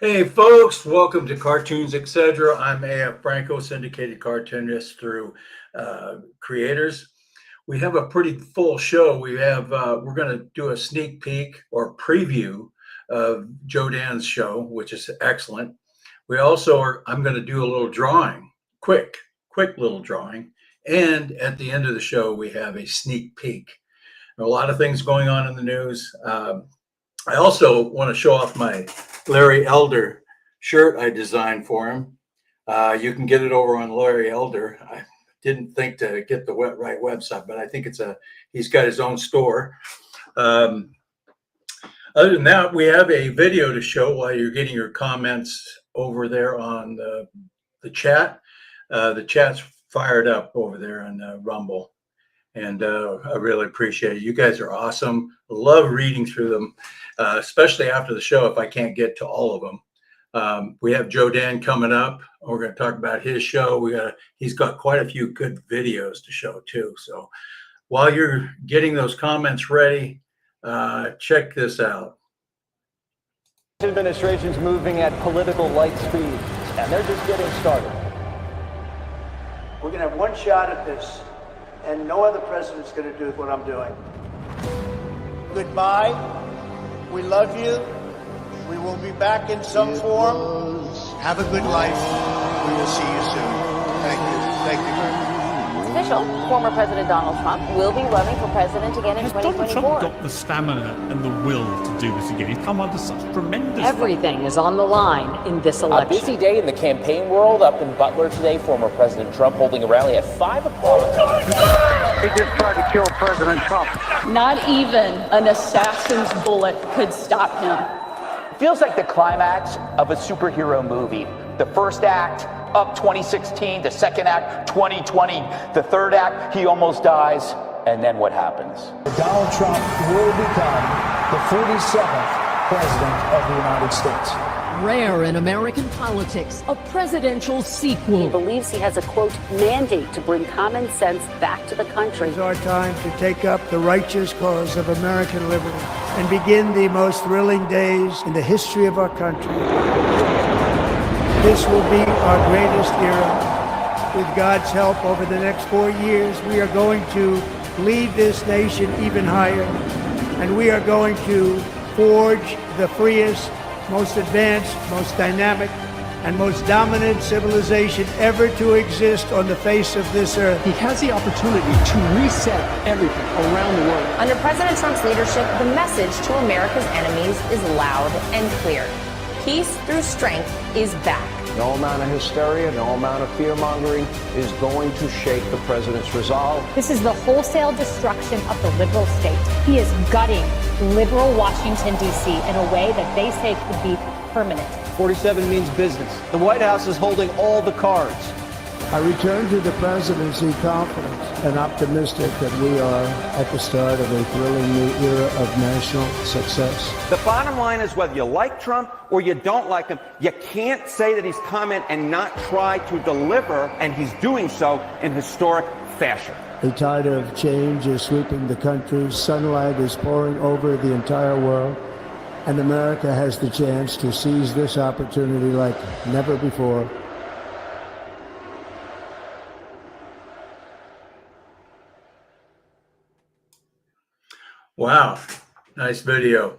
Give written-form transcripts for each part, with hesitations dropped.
Hey folks, welcome to Cartoons Etc. I'm AF Branco, syndicated cartoonist through creators. We have a pretty full show. We're going to do a sneak peek or preview of Joe Dan's show, which is excellent. I'm going to do a little drawing, quick little drawing. And at the end of the show, we have a sneak peek. A lot of things going on in the news. I also want to show off my Larry Elder shirt I designed for him. You can get it over on Larry Elder. I didn't think to get the right website, but I think he's got his own store. Other than that, we have a video to show while you're getting your comments over there on the chat. The chat's fired up over there on Rumble. And I really appreciate it. You guys are awesome. Love reading through them, especially after the show if I can't get to all of them. We have Joe Dan coming up. We're going to talk about his show. He's got quite a few good videos to show too. So while you're getting those comments ready, check this out. The administration's moving at political light speed, and they're just getting started. We're going to have one shot at this. And no other president's going to do what I'm doing. Goodbye. We love you. We will be back in some form. Have a good life. We will see you soon. Thank you. Thank you very much. Official, former President Donald Trump will be running for president again in 2024. Donald Trump got the stamina and the will to do this again? He's come under such tremendous... Everything is on the line in this election. A busy day in the campaign world up in Butler today. Former President Trump holding a rally at 5 o'clock. He just tried to kill President Trump. Not even an assassin's bullet could stop him. It feels like the climax of a superhero movie. The first act, up 2016. The second act, 2020. The third act, he almost dies. And then what happens? Donald Trump will become the 47th president of the United States. Rare in American politics, a presidential He sequel. believes he has a, quote, mandate to bring common sense back to the country. It's our time to take up the righteous cause of American liberty and begin the most thrilling days in the history of our country. This will be our greatest era. With God's help, over the next 4 years, we are going to lead this nation even higher, and we are going to forge the freest, most advanced, most dynamic, and most dominant civilization ever to exist on the face of this earth. He has the opportunity to reset everything around the world. Under President Trump's leadership, the message to America's enemies is loud and clear. Peace through strength is back. No amount of hysteria, no amount of fear-mongering is going to shake the president's resolve. This is the wholesale destruction of the liberal state. He is gutting liberal Washington, D.C. in a way that they say could be permanent. 47 means business. The White House is holding all the cards. I return to the presidency confident and optimistic that we are at the start of a thrilling new era of national success. The bottom line is whether you like Trump or you don't like him, you can't say that he's coming and not try to deliver, and he's doing so in historic fashion. A tide of change is sweeping the country. Sunlight is pouring over the entire world. And America has the chance to seize this opportunity like never before. Wow, nice video.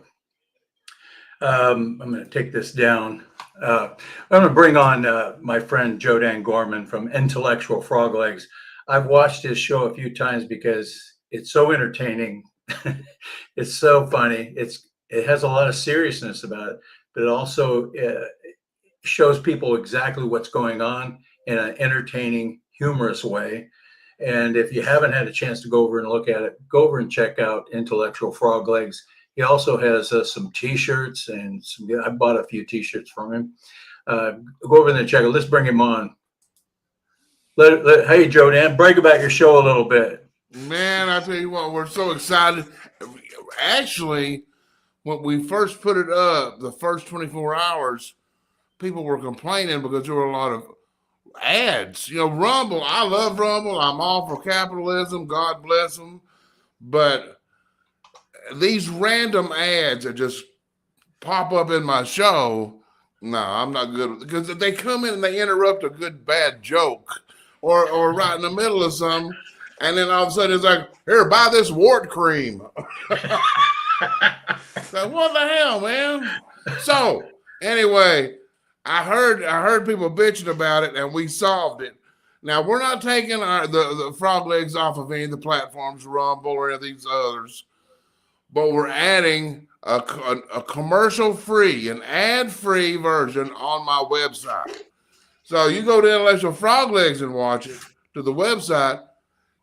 I'm going to take this down. I'm going to bring on my friend Joe Dan Gorman from Intellectual Frog Legs. I've watched his show a few times because it's so entertaining. It's so funny. It has a lot of seriousness about it, but it also shows people exactly what's going on in an entertaining, humorous way. And if you haven't had a chance to go over and look at it, go over and check out Intellectual Frog Legs. He also has some T-shirts and I bought a few T-shirts from him. Go over there and check it. Let's bring him on. Hey, Joe Dan, brag about your show a little bit. Man, I tell you what, we're so excited. Actually, when we first put it up, the first 24 hours, people were complaining because there were a lot of ads. You know, Rumble, I love Rumble. I'm all for capitalism. God bless them. But these random ads that just pop up in my show, No, I'm not good because they come in and they interrupt a good bad joke or right in the middle of something, and then all of a sudden it's like, here, buy this wart cream. So what the hell, man? So anyway, I heard people bitching about it, and we solved it. Now we're not taking the frog legs off of any of the platforms, Rumble or any of these others, but we're adding a commercial-free, an ad-free version on my website. So you go to Intellectual Frog Legs and watch it to the website,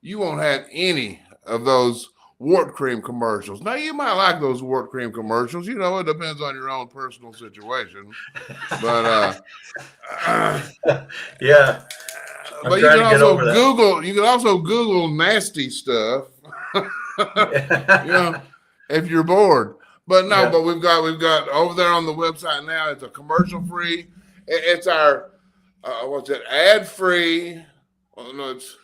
you won't have any of those wart cream commercials. Now, you might like those wart cream commercials. You know, it depends on your own personal situation. But, yeah. But you can also Google nasty stuff, you know, if you're bored. But no, but we've got over there on the website now. It's a commercial free. It's our ad free. Oh, no, it's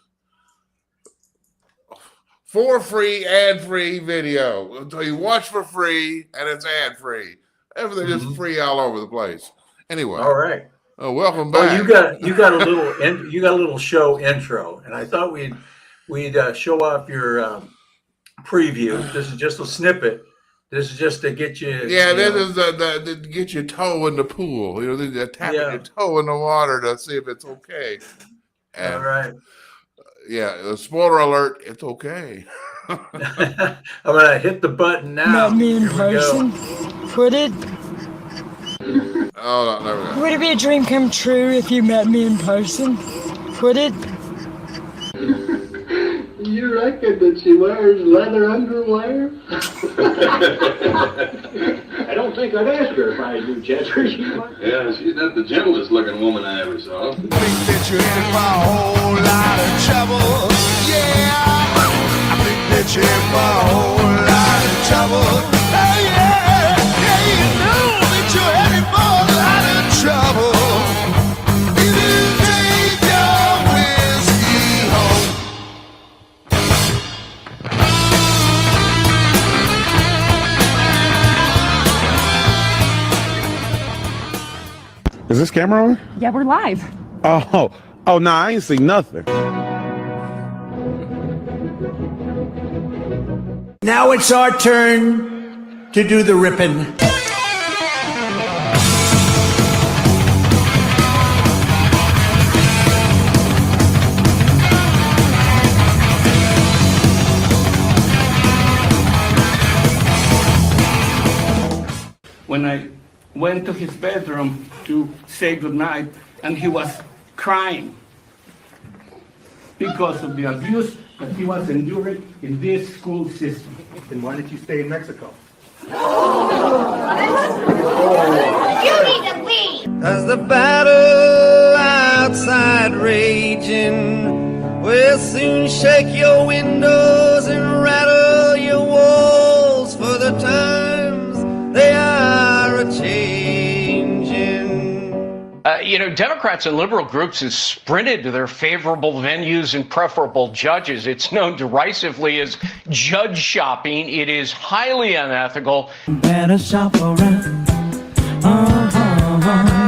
for free ad free video. So you watch for free and it's ad free. Everything is free all over the place. Anyway, all right. Welcome back. Well, you got a little show intro, and I thought we'd show off your preview. This is just a snippet. This is just to get you. Yeah, this is to get your toe in the pool. You know, they're tapping your toe in the water to see if it's okay. And, all right. Yeah, spoiler alert, it's okay. I'm gonna hit the button now. Met me in person. Would it? Oh, no, there we go. Would it be a dream come true if you met me in person? Would it? You reckon that she wears leather underwear? I don't think I'd ask her if I knew Chester. Yeah, she's not the gentlest looking woman I ever saw. Think that you're in for a whole lot of trouble. Yeah, I think that you're in for a whole lot of trouble. Oh yeah, yeah, you know that you're headed for a lot of trouble. You take your whiskey home. Is this camera on? Yeah, we're live. Oh, no, I ain't seen nothing. Now it's our turn to do the ripping. When I went to his bedroom to say goodnight, and he was crying because of the abuse that he was enduring in this school system. Then why did you stay in Mexico? You need to leave! As the battle outside raging will soon shake your windows and rattle your walls, for the times they are a-changing. Democrats and liberal groups have sprinted to their favorable venues and preferable judges. It's known derisively as judge shopping. It is highly unethical. Better shop around.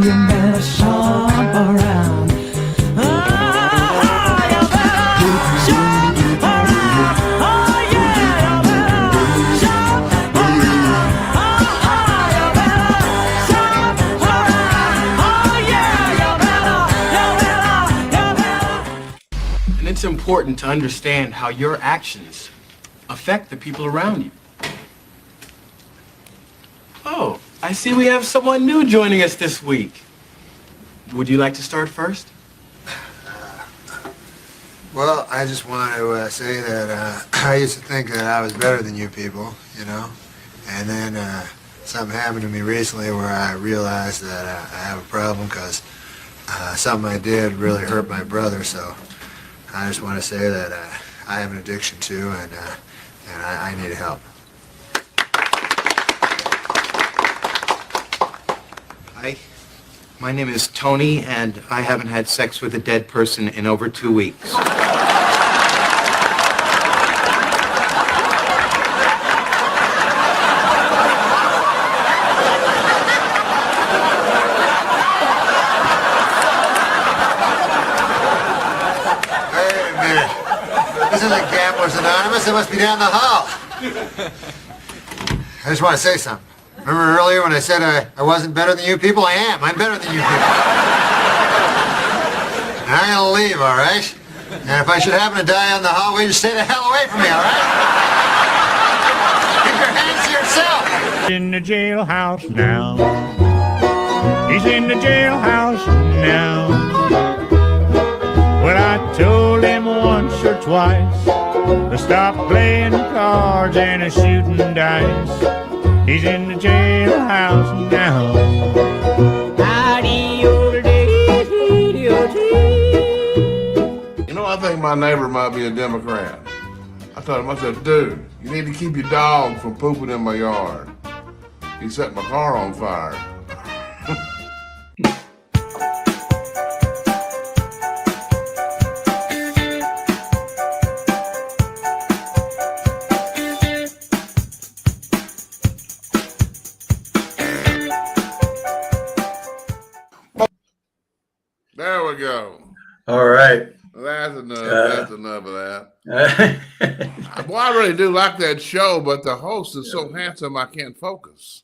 You better shop around. It's important to understand how your actions affect the people around you. Oh, I see we have someone new joining us this week. Would you like to start first? Well, I just want to say that I used to think that I was better than you people, you know? And then something happened to me recently where I realized that I have a problem because something I did really hurt my brother, so I just want to say that I have an addiction too, and I need help. Hi, my name is Tony, and I haven't had sex with a dead person in over 2 weeks. This isn't Gamblers Anonymous. It must be down the hall. I just want to say something. Remember earlier when I said I wasn't better than you people? I am. I'm better than you people. And I'm going to leave, all right? And if I should happen to die on the hallway, just stay the hell away from me, all right? Keep your hands to yourself. In the jailhouse now. He's in the jailhouse now. Well, I told him once or twice to stop playing cards and shooting dice. He's in the jailhouse now. You know, I think my neighbor might be a Democrat. I told him, I said, dude, you need to keep your dog from pooping in my yard. He set my car on fire. There we go. All right. That's enough. That's enough of that. Well, I really do like that show, but the host is so handsome I can't focus.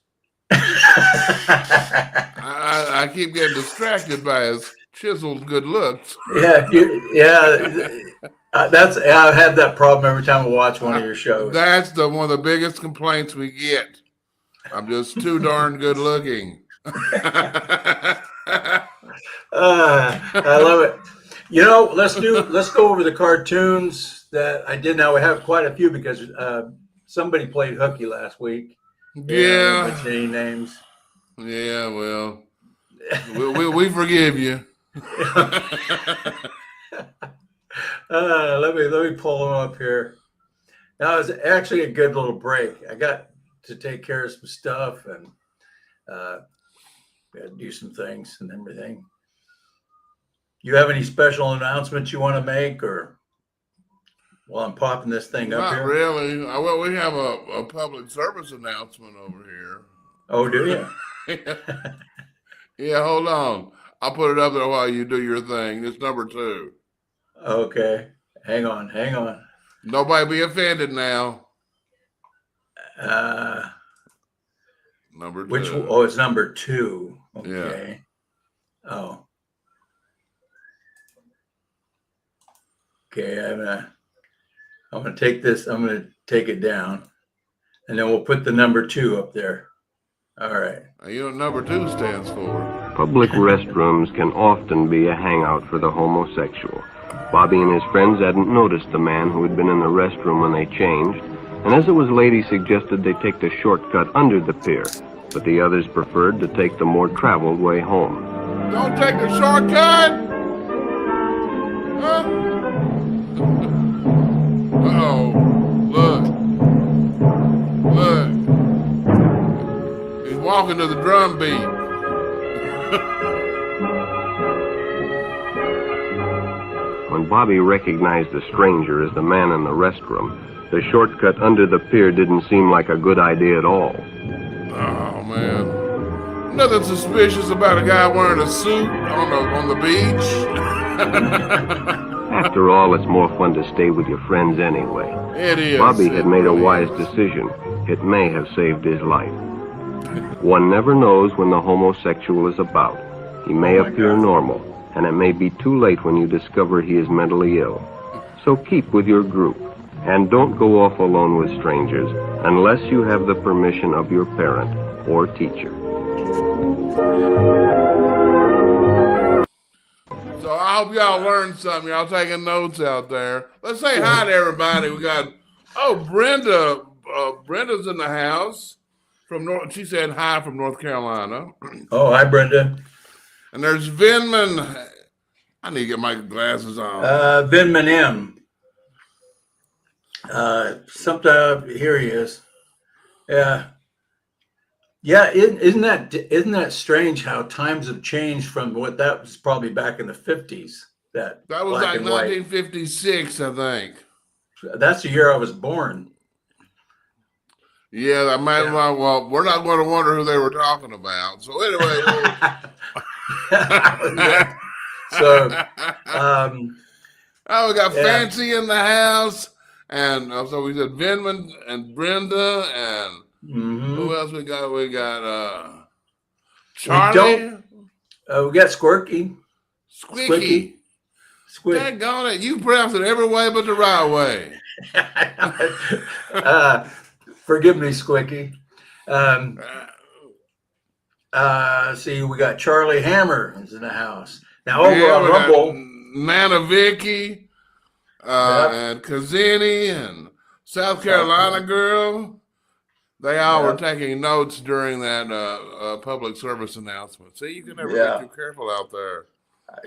I keep getting distracted by his chiseled good looks. Yeah, that's I've had that problem every time I watch one of your shows. That's one of the biggest complaints we get. I'm just too darn good looking. I love it. You know, let's go over the cartoons that I did. Now we have quite a few because somebody played hooky last week. Yeah. What's any names? Yeah, well, we forgive you. Let me pull them up here. Now it's actually a good little break. I got to take care of some stuff and we had to do some things and everything. You have any special announcements you want to make, or while I'm popping this thing up here? Not really. Well, we have a public service announcement over here. Oh, do you? Yeah, hold on. I'll put it up there while you do your thing. It's number 2. Okay. Hang on. Nobody be offended now. Number 2. Oh, it's number 2. Okay. Yeah. Oh. Okay, I'm gonna take this. I'm gonna take it down, and then we'll put the number 2 up there. All right. You know what number 2 stands for? Public restrooms can often be a hangout for the homosexual. Bobby and his friends hadn't noticed the man who had been in the restroom when they changed, and as it was late, he suggested they take the shortcut under the pier, but the others preferred to take the more traveled way home. Don't take the shortcut! Huh? Uh-oh. Look. He's walking to the drum beat. When Bobby recognized the stranger as the man in the restroom, the shortcut under the pier didn't seem like a good idea at all. Oh, man. Nothing suspicious about a guy wearing a suit on the beach. After all, it's more fun to stay with your friends anyway. It is. Bobby had made a wise decision. It may have saved his life. One never knows when the homosexual is about. He may appear normal, and it may be too late when you discover he is mentally ill. So keep with your group, and don't go off alone with strangers unless you have the permission of your parent or teacher. So I hope y'all learned something. Y'all taking notes out there. Let's say hi to everybody. We got, Brenda. Brenda's in the house. She said hi from North Carolina. Oh, hi, Brenda. And there's Vinman. I need to get my glasses on. Vinman M. Here he is. Yeah. Yeah, isn't that strange how times have changed from what that was probably back in the 50s? That was like 1956, I think. That's the year I was born. Yeah, I might. Well, we're not going to wonder who they were talking about. So anyway. Oh, we got Yeah. Fancy in the house, and so we said Vinman and Brenda, and who else we got? We got Charlie. We got Squirky. Squeaky. Squid. Daggone it, you pronounce it every way but the right way. Forgive me, Squeaky. See, we got Charlie Hammer is in the house. Now over on Rumble, Nana Vicky, and Kazini and South Carolina girl. They all were taking notes during that public service announcement. See, you can never be too careful out there.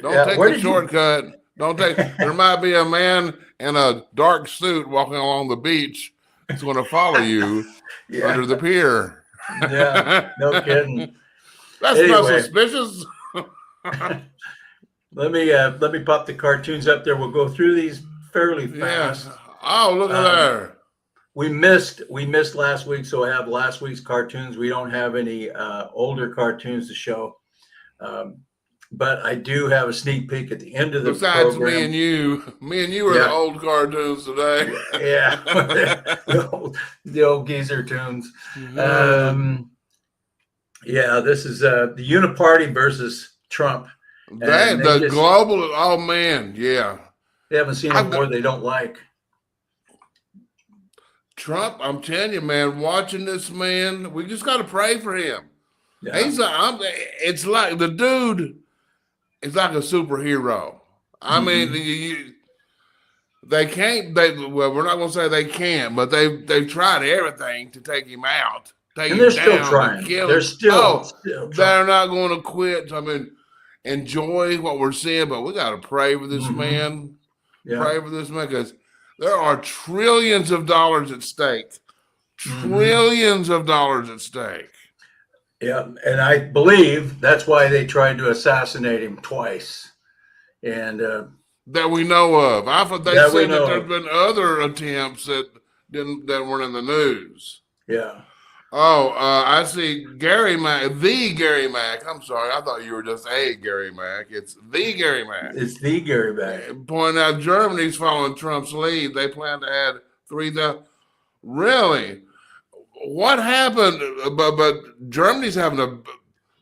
Don't take the shortcut. Don't take. There might be a man in a dark suit walking along the beach that's going to follow you under the pier. Yeah, no kidding. That's not suspicious. Let me pop the cartoons up there. We'll go through these fairly fast. Yeah. Oh, look at there. We missed last week, so I have last week's cartoons. We don't have any older cartoons to show, but I do have a sneak peek at the end of the Besides program. me and you are the old cartoons today. Yeah, the old geezer tunes. Yeah, this is the Uniparty versus Trump. The global. Oh man, yeah. They haven't seen him more. They don't like Trump. I'm telling you, man. Watching this man, we just got to pray for him. Yeah. It's like the dude is like a superhero. I mean, they can't. Well, we're not going to say they can't, but they've tried everything to take him out. And they're still trying. They're still trying. They're not going to quit. I mean, enjoy what we're seeing, but we got to pray for this man. Yeah. Pray for this man because there are trillions of dollars at stake. Trillions of dollars at stake. Yeah, and I believe that's why they tried to assassinate him twice. And that we know of. I thought they said that there's been other attempts that weren't in the news. Yeah. Oh, I see Gary Mack, the Gary Mack. I'm sorry, I thought you were just a Gary Mack. It's the Gary Mack. It's the Gary Mack. Pointing out Germany's following Trump's lead. They plan to add 3,000. Really? What happened? But Germany's having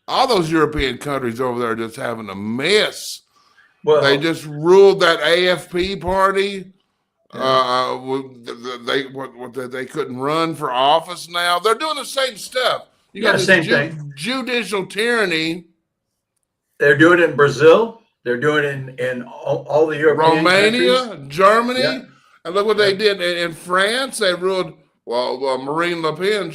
all those European countries over there are just having a mess. Well, they just ruled that AFP party. They couldn't run for office now. They're doing the same stuff. You got same thing. Judicial tyranny. They're doing it in Brazil. They're doing it in all the European Romania, countries. Germany. Yeah. And look what they did in France. They ruled, Marine Le Pen,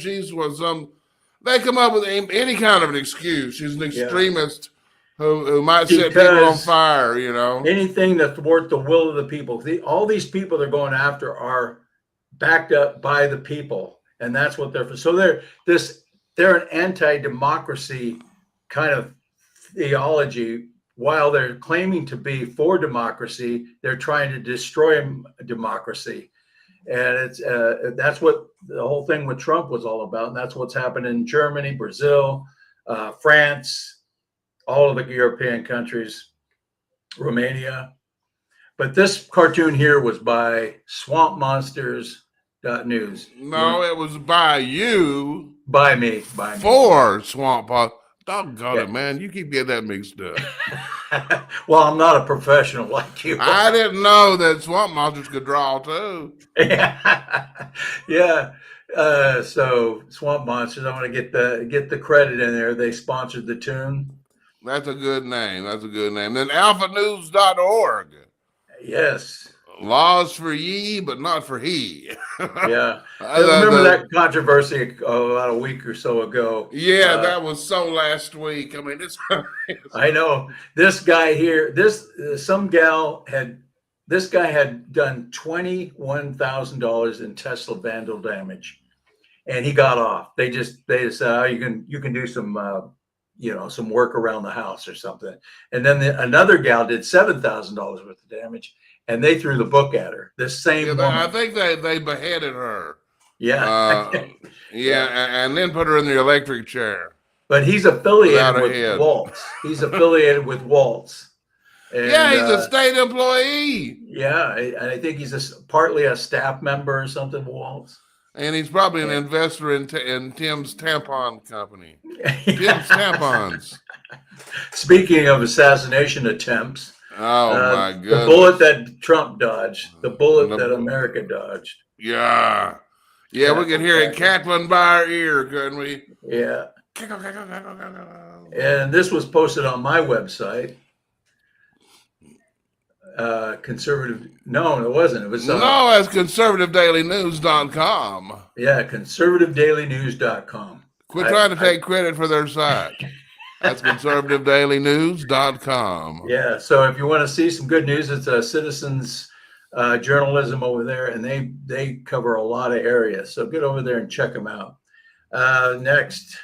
they come up with any kind of an excuse. She's an extremist. Who might set people on fire, you know. Anything to thwart the will of the people. All these people they're going after are backed up by the people, and that's what they're for. So they're an anti-democracy kind of theology. While they're claiming to be for democracy, they're trying to destroy democracy, and that's what the whole thing with Trump was all about. And that's what's happened in Germany, Brazil, France. All of the European countries, Romania. But this cartoon here was by swampmonsters.news. No, it was by you. By me. For Swamp Monsters. Doggone it, man. You keep getting that mixed up. Well, I'm not a professional like you. I didn't know that Swamp Monsters could draw too. Yeah. So Swamp Monsters, I want to get the credit in there. They sponsored the tune. That's a good name. Then alphanews.org. Yes. Laws for ye, but not for he. Yeah. I remember that controversy about a week or so ago. Yeah, that was so last week. I mean, I know. This guy here, this guy had done $21,000 in Tesla vandal damage. And he got off. They said, you can do some some work around the house or something. And then another gal did $7,000 worth of damage, and they threw the book at her. This same woman. I think they beheaded her. Yeah. And then put her in the electric chair. But he's affiliated with Waltz. He's affiliated with Waltz. And, yeah, he's a state employee. Yeah, I think he's partly a staff member or something, Waltz. And he's probably an investor in Tim's tampon company. Tim's tampons. Speaking of assassination attempts, oh my goodness. The bullet that Trump dodged, the bullet that America dodged. Yeah. Yeah, we can hear it cackling by our ear, couldn't we? Yeah. And this was posted on my website. Conservative. No, it wasn't. It was no, that's conservativedailynews.com. Yeah, conservativedailynews.com. Quit trying to take credit for their site. That's conservativedailynews.com. Yeah, so if you want to see some good news, it's a citizens journalism over there, and they cover a lot of areas. So get over there and check them out. Next,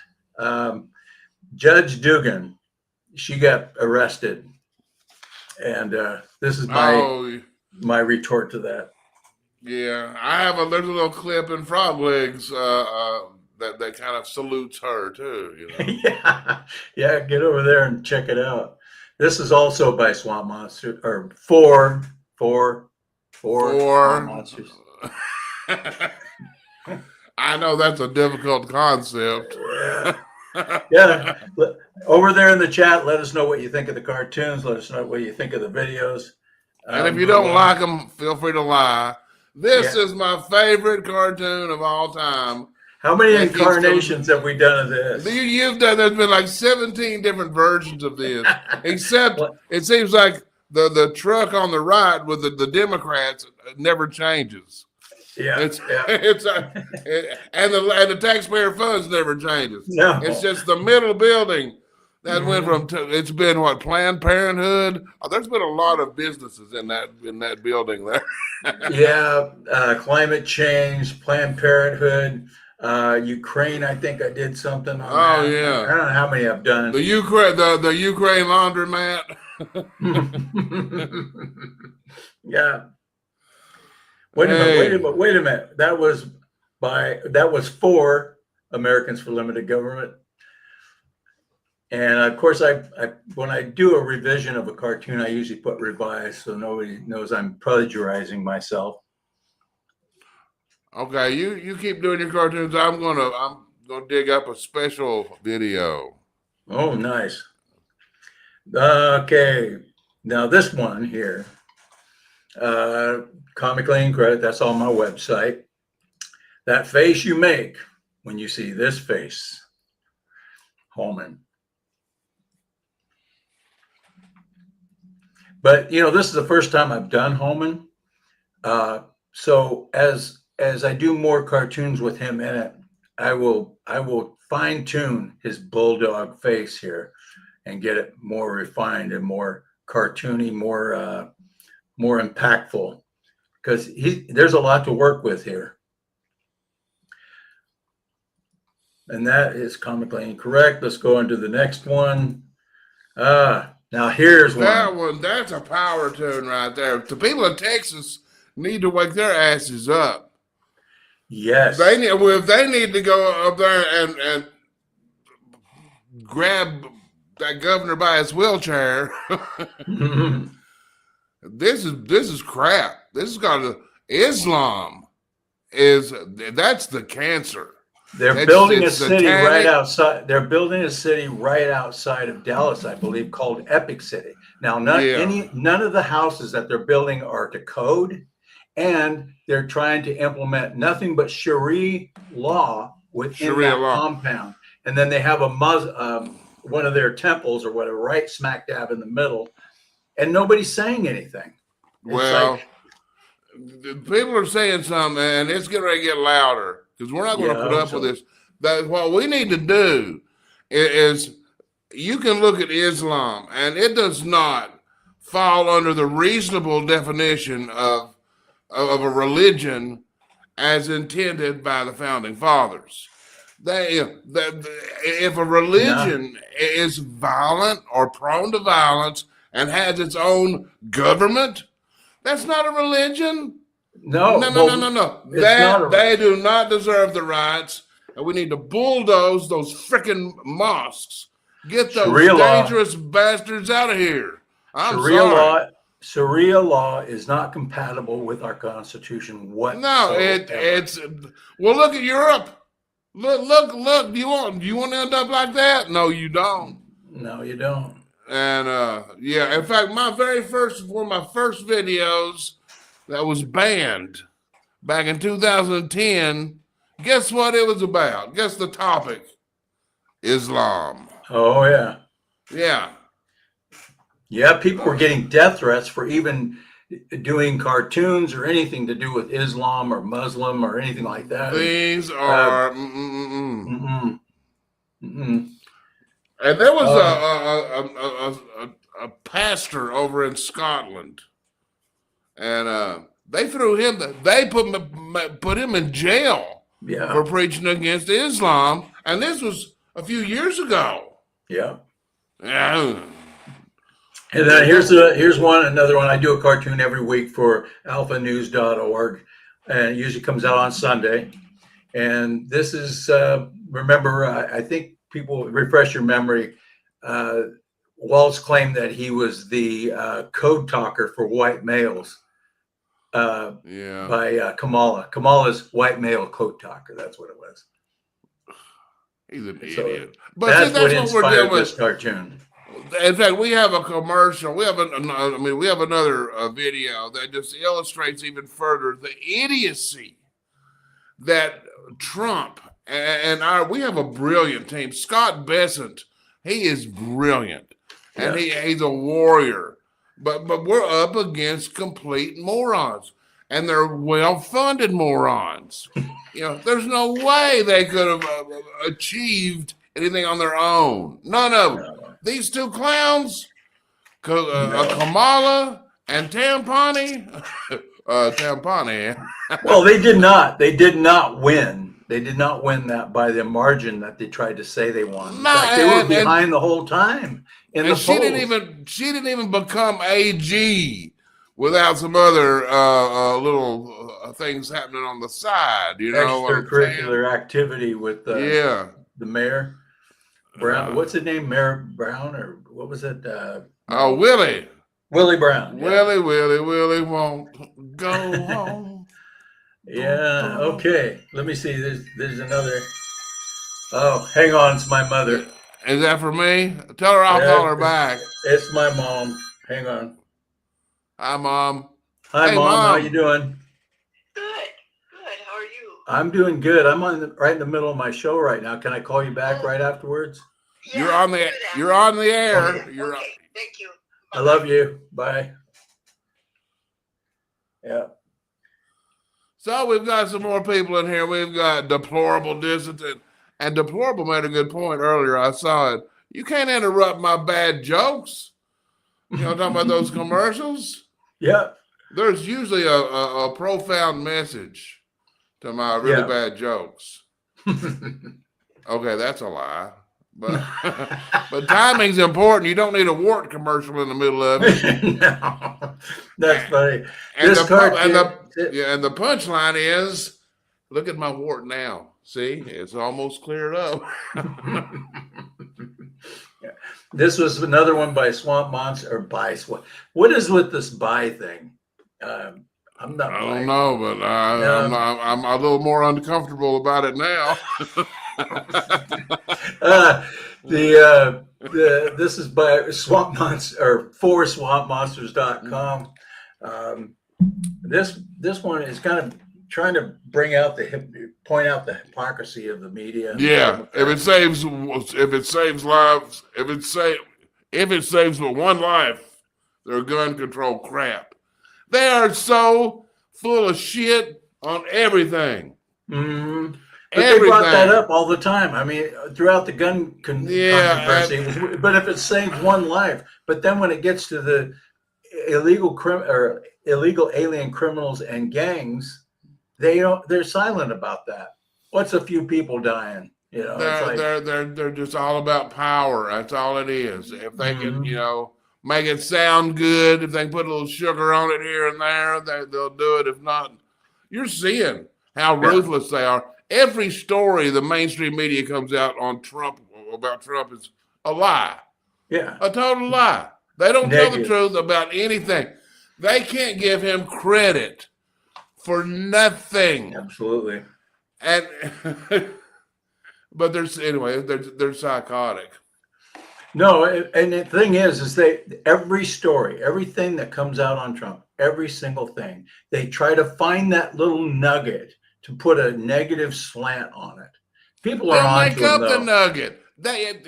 Judge Dugan, she got arrested. And this is my retort to that. Yeah, I have there's a little clip in Frog Legs that kind of salutes her too. You know? yeah, get over there and check it out. This is also by Swamp Monster or four Swamp Monsters. I know that's a difficult concept. Yeah. Over there in the chat, let us know what you think of the cartoons. Let us know what you think of the videos. And if you don't like them, feel free to lie. This is my favorite cartoon of all time. How many incarnations have we done of this? You've done. There's been like 17 different versions of this. Except it seems like the truck on the right with the Democrats never changes. Yeah, and the taxpayer funds never changes. No, it's just the middle building that went from. It's been what, Planned Parenthood. Oh, there's been a lot of businesses in that building there. Yeah, climate change, Planned Parenthood, Ukraine. I think I did something on that. Yeah, I don't know how many I've done. The Ukraine laundromat. Yeah. Wait a minute. That was for Americans for Limited Government. And of course, when I do a revision of a cartoon, I usually put revised so nobody knows I'm plagiarizing myself. Okay, you keep doing your cartoons. I'm gonna dig up a special video. Oh, nice. Okay, now this one here. Comically Incorrect, that's on my website. That face you make when you see this face, Holman. But this is the first time I've done Holman. So as I do more cartoons with him in it, I will fine tune his bulldog face here and get it more refined and more cartoony, more impactful, because there's a lot to work with here. And that is Comically Incorrect. Let's go into the next one. Now here's one. That's a power tune right there. The people in Texas need to wake their asses up. Yes. If they need to go up there and grab that governor by his wheelchair. This is crap. This is Islam that's the cancer. They're building a city right outside. They're building a city right outside of Dallas, I believe, called Epic City. Now, none of the houses that they're building are to code, and they're trying to implement nothing but Sharia law within that compound. And then they have one of their temples or whatever right smack dab in the middle, and nobody's saying anything. People are saying something, and it's going to get louder because we're not going to put up with this. What we need to do is you can look at Islam, and it does not fall under the reasonable definition of a religion as intended by the founding fathers. If a religion is violent or prone to violence and has its own government, that's not a religion. No. They do not deserve the rights, and we need to bulldoze those freaking mosques. Get those dangerous bastards out of here. Sharia law is not compatible with our Constitution whatsoever. No, it's well. Look at Europe. Look. Do you want to end up like that? No, you don't. No, you don't. And yeah, in fact, one of my first videos that was banned back in 2010. Guess what it was about? Guess the topic? Islam. Oh yeah. Yeah. Yeah, people were getting death threats for even doing cartoons or anything to do with Islam or Muslim or anything like that. These are. And there was a pastor over in Scotland, and they threw him. They put him in jail for preaching against Islam, and this was a few years ago. Yeah. Yeah. And then here's another one. I do a cartoon every week for alphanews.org, and it usually comes out on Sunday. And this is, remember, I think people refresh your memory. Waltz claimed that he was the code talker for white males by Kamala. Kamala's white male code talker. That's what it was. He's an idiot. But that's what inspired we're doing this cartoon. In fact, we have a commercial. We have another video that just illustrates even further the idiocy that Trump and we have a brilliant team. Scott Bessent, he is brilliant, and he's a warrior. But we're up against complete morons, and they're well-funded morons. There's no way they could have achieved anything on their own. None of them. These two clowns, Kamala and Tampani. Well, they did not. They did not win. They did not win that by the margin that they tried to say they won. In fact, they were behind the whole time in the polls. She didn't even become AG without some other little things happening on the side. Extracurricular activity with the mayor. Brown, what's his name? Mayor Brown, or what was it? Willie. Willie Brown. Yeah. Willie won't go home. Yeah. Okay. Let me see. There's another. Oh, hang on. It's my mother. Is that for me? Tell her I'll call her back. It's my mom. Hang on. Hi, Mom. Hi, hey, Mom. Mom. How you doing? How are you? I'm doing good. I'm right in the middle of my show right now. Can I call you back right afterwards? Yeah, you're on the air. Okay. Thank you. I love you. Bye. Yeah. So we've got some more people in here. We've got Deplorable Distance, and Deplorable made a good point earlier. I saw it. You can't interrupt my bad jokes. Talking about those commercials? Yeah. There's usually a profound message to my really bad jokes. Okay, that's a lie. But but timing's important. You don't need a wart commercial in the middle of it. No, that's funny. And the punchline is, look at my wart now. See, it's almost cleared up. This was another one by Swamp Monster, or what is with this buy thing? I'm not. I don't know, but I'm a little more uncomfortable about it now. This is by Swamp Monster, or for swampmonsters.com. This one is kind of trying to point out the hypocrisy of the media. Yeah, if it saves lives, if it saves one life, they're gun control crap. They are so full of shit on everything. Mm-hmm. But they brought that up all the time. I mean, throughout the gun controversy. But if it saves one life, but then when it gets to the illegal alien criminals and gangs, they're silent about that. What's a few people dying? They're just all about power. That's all it is. If they can, make it sound good, if they can put a little sugar on it here and there, they'll do it. If not, you're seeing how ruthless they are. Every story the mainstream media comes out on Trump about Trump is a lie. Yeah. A total lie. They don't tell the Negative. truth about anything. They can't give him credit for nothing. Absolutely. And but they're psychotic. No, and the thing is every story, everything that comes out on Trump, every single thing, they try to find that little nugget to put a negative slant on it. People are They'll on make to up them, the though. nugget.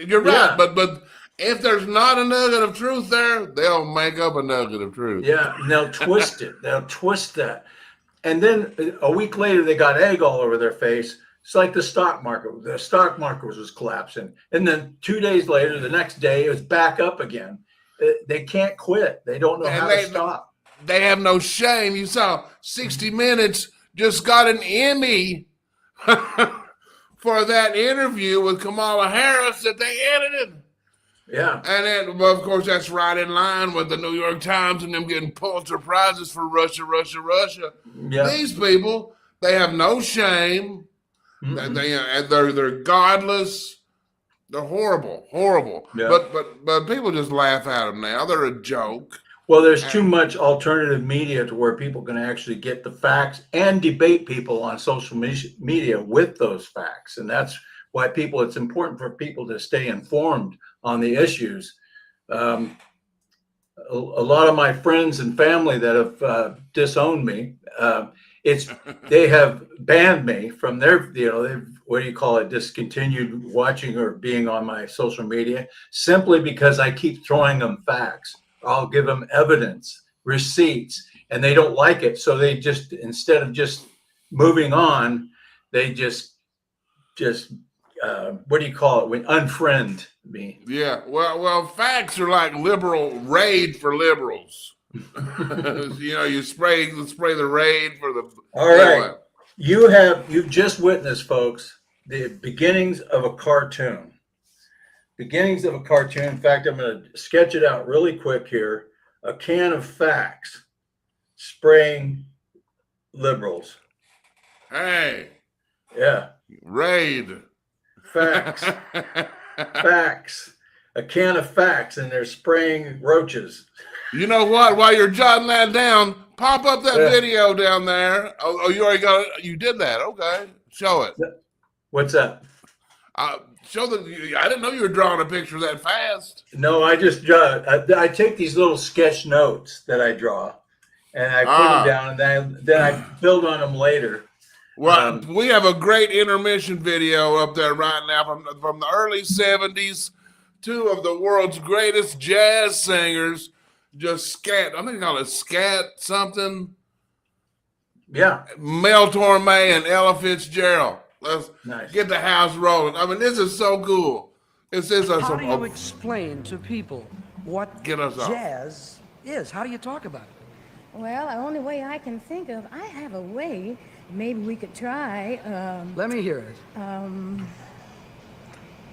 You're right, Yeah. but if there's not a nugget of truth there, they'll make up a nugget of truth. Yeah, and they'll twist it. They'll twist that. And then a week later, they got egg all over their face. It's like the stock market. The stock market was collapsing. And then 2 days later, the next day, it was back up again. They can't quit. They don't know how to stop. They have no shame. You saw 60 Minutes just got an Emmy for that interview with Kamala Harris that they edited. Yeah. And then, well, of course, that's right in line with the New York Times and them getting Pulitzer Prizes for Russia. Yeah. These people, they have no shame. They're godless. They're horrible. Yeah. But people just laugh at them now. They're a joke. Well, there's too much alternative media to where people can actually get the facts and debate people on social media with those facts. And that's why it's important for people to stay informed on the issues. A lot of my friends and family that have disowned me, they have banned me from their, they've discontinued watching or being on my social media simply because I keep throwing them facts. I'll give them evidence, receipts, and they don't like it. So they just, instead of just moving on, they just unfriend me. Yeah, well, facts are like liberal raid for liberals. You spray the raid for the. All right, you've just witnessed, folks, the beginnings of a cartoon. Beginnings of a cartoon. In fact, I'm going to sketch it out really quick here. A can of facts spraying liberals. Hey. Yeah. Raid. Facts. Facts. A can of facts, and they're spraying roaches. You know what? While you're jotting that down, pop up that video down there. Oh, you already got it? You did that. Okay. Show it. What's that? I didn't know you were drawing a picture that fast. No, I just I take these little sketch notes that I draw, and I put them down, and then I build on them later. Well, we have a great intermission video up there right now from the early 70s. Two of the world's greatest jazz singers just scat. I think they call it scat something. Yeah. Mel Torme and Ella Fitzgerald. Let's nice. Get the house rolling. I mean, this is so cool. How do you explain to people what jazz is? How do you talk about it? Well, the only way I can think of, I have a way. Maybe we could try. Let me hear it.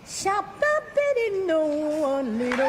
Shop the bitty no one little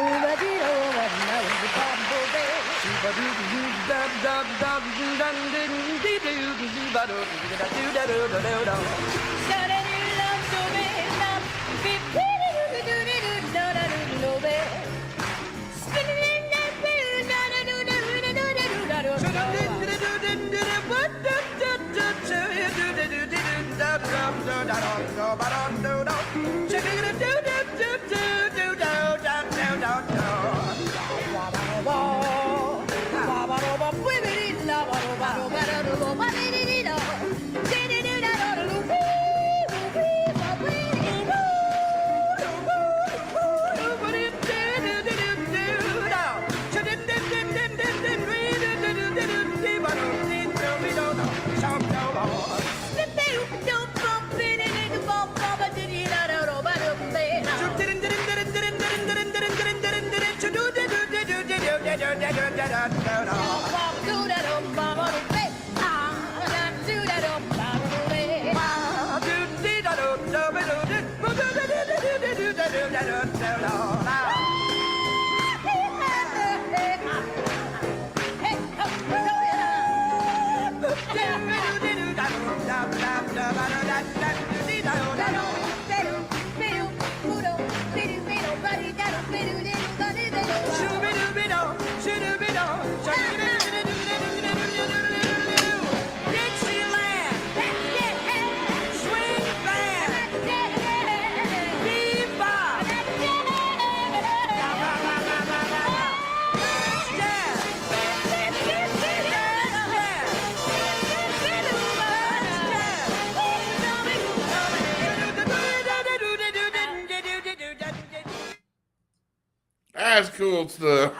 That's cool stuff.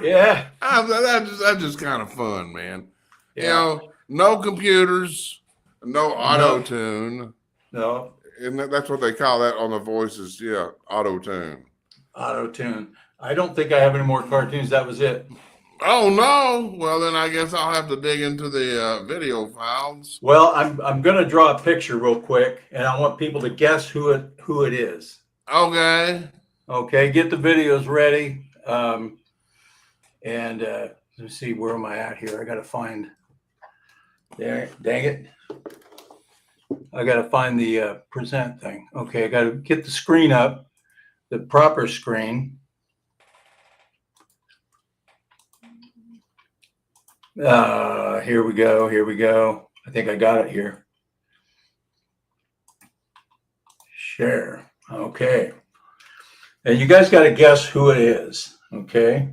Yeah. That's just kind of fun, man. Yeah. You know, no computers, no auto tune. No. And that's what they call that on the voices. Yeah, auto tune. Auto tune. I don't think I have any more cartoons. That was it. Oh no! Well, then I guess I'll have to dig into the video files. Well, I'm gonna draw a picture real quick, and I want people to guess who it is. Okay. Okay. Get the videos ready. And let me see, where am I at here? I gotta find. There. Dang it! I gotta find the present thing. Okay, I gotta get the screen up, the proper screen. Here we go. Here we go. I think I got it here. Share. Okay. And you guys got to guess who it is. Okay.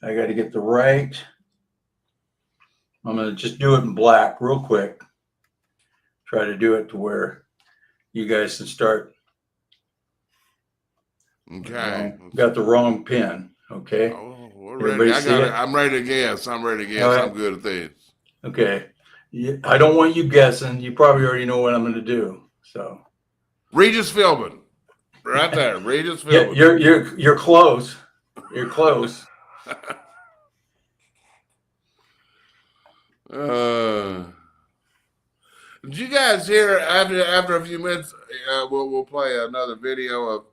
I got to get the right. I'm going to just do it in black real quick. Try to do it to where you guys can start. Okay. Got the wrong pin. Okay. Oh, we're ready. I'm ready to guess. I'm ready to guess. Right. I'm good at this. Okay. I don't want you guessing. You probably already know what I'm going to do. So, Regis Philbin, right there. Regis Philbin. You're close. You're close. Did you guys hear after a few minutes? We'll play another video of,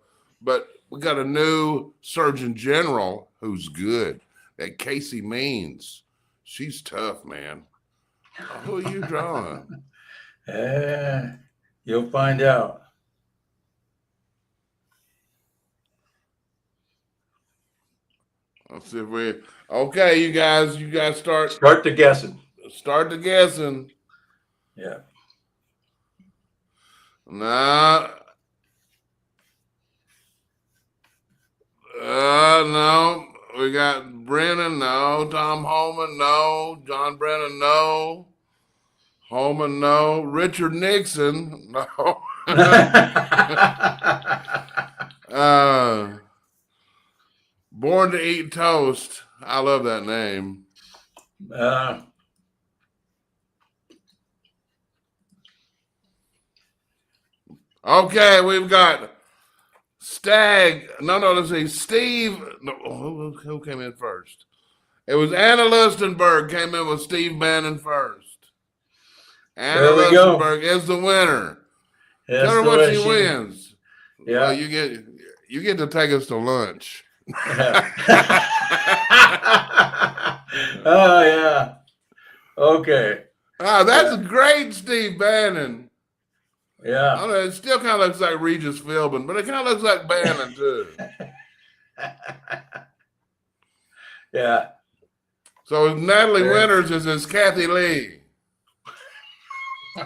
but we got a new Surgeon General who's good. That Casey Means. She's tough, man. Who are you drawing? You'll find out. Let's see if we. Okay, you guys start the guessing. Start the guessing. Yeah. No. No. We got Brennan, no. Tom Holman, no. John Brennan, no. Holman, no. Richard Nixon, no. Born to Eat Toast. I love that name. Okay, we've got Stag. No, let's see. Steve. No, who came in first? It was Anna Lustenberg came in with Steve Bannon first. Anna Lustenberg is the winner. Tell her what she wins. Yeah. Well, you get to take us to lunch. Oh yeah. Okay. That's great, Steve Bannon. Yeah. I don't know, it still kind of looks like Regis Philbin, but it kind of looks like Bannon too. Yeah. So Natalie Winters is Kathy Lee. You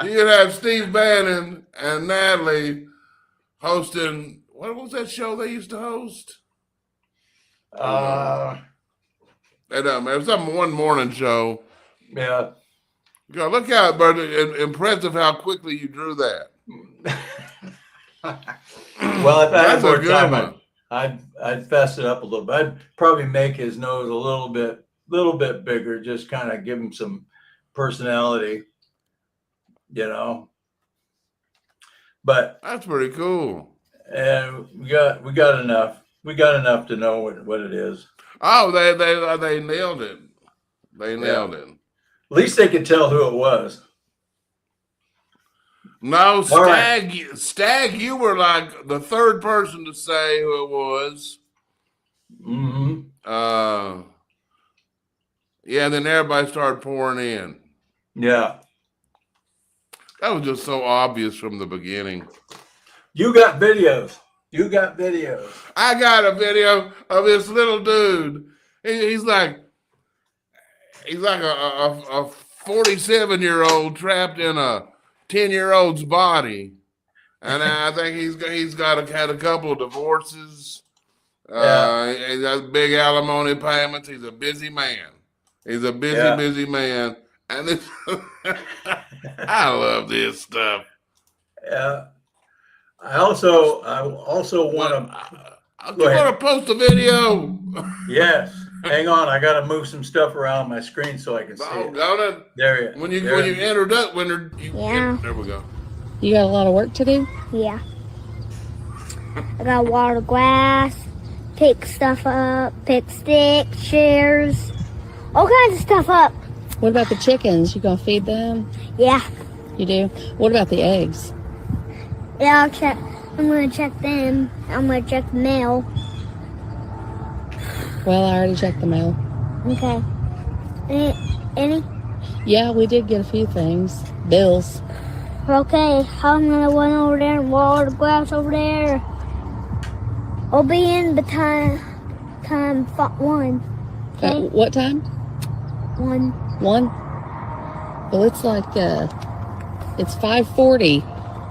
could have Steve Bannon and Natalie hosting. What was that show they used to host? It was some one morning show. Yeah. God, look how, but impressive how quickly you drew that. Well, if I had more time, I'd fess it up a little bit. I'd probably make his nose a little bit bigger, just kind of give him some personality, you know. But that's pretty cool. And we got enough. We got enough to know what it is. Oh, they nailed it. They nailed it. At least they could tell who it was. No, Stag, you were like the third person to say who it was. Mm-hmm. Yeah, then everybody started pouring in. Yeah. That was just so obvious from the beginning. You got videos. I got a video of this little dude. He's like a 47-year-old trapped in a 10-year-old's body, and I think he's had a couple of divorces. He has big alimony payments. He's a busy man. Busy man, and this, I love this stuff. Yeah. I also want to. You want to post a video? Yes. Hang on, I got to move some stuff around my screen so I can see it. There When you entered up, there we go. You got a lot of work to do? Yeah. I got to water grass, pick stuff up, pick sticks, chairs, all kinds of stuff up. What about the chickens? You gonna feed them? Yeah. You do? What about the eggs? Yeah, I'll check. I'm going to check them. I'm going to check the mail. Well, I already checked the mail. Okay. Any? Yeah, we did get a few things. Bills. Okay, I'm going to run over there and water the grass over there. I'll be in the time 1. Okay? What time? 1. 1? Well, it's like, it's 5:40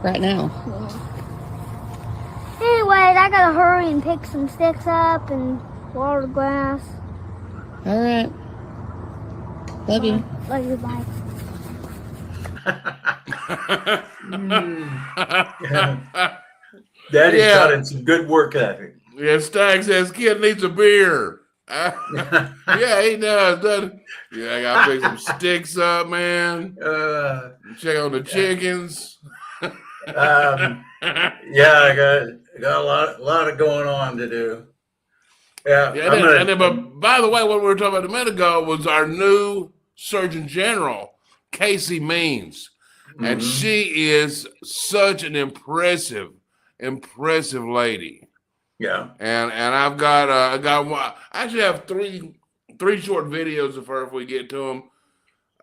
right now. Yeah. Anyways, I got to hurry and pick some sticks up and water the grass. All right. Love you. Love you, bye. Daddy's got in some good work ethic. Yeah, Stag says kid needs a beer. Yeah, he does, doesn't he? Yeah, I gotta pick some sticks up, man. Check on the chickens. Yeah, I got a lot of going on to do. Yeah, but by the way, what we were talking about a minute ago was our new Surgeon General, Casey Means. And she is such an impressive lady. Yeah. And I've got one. I actually have three short videos of her if we get to them.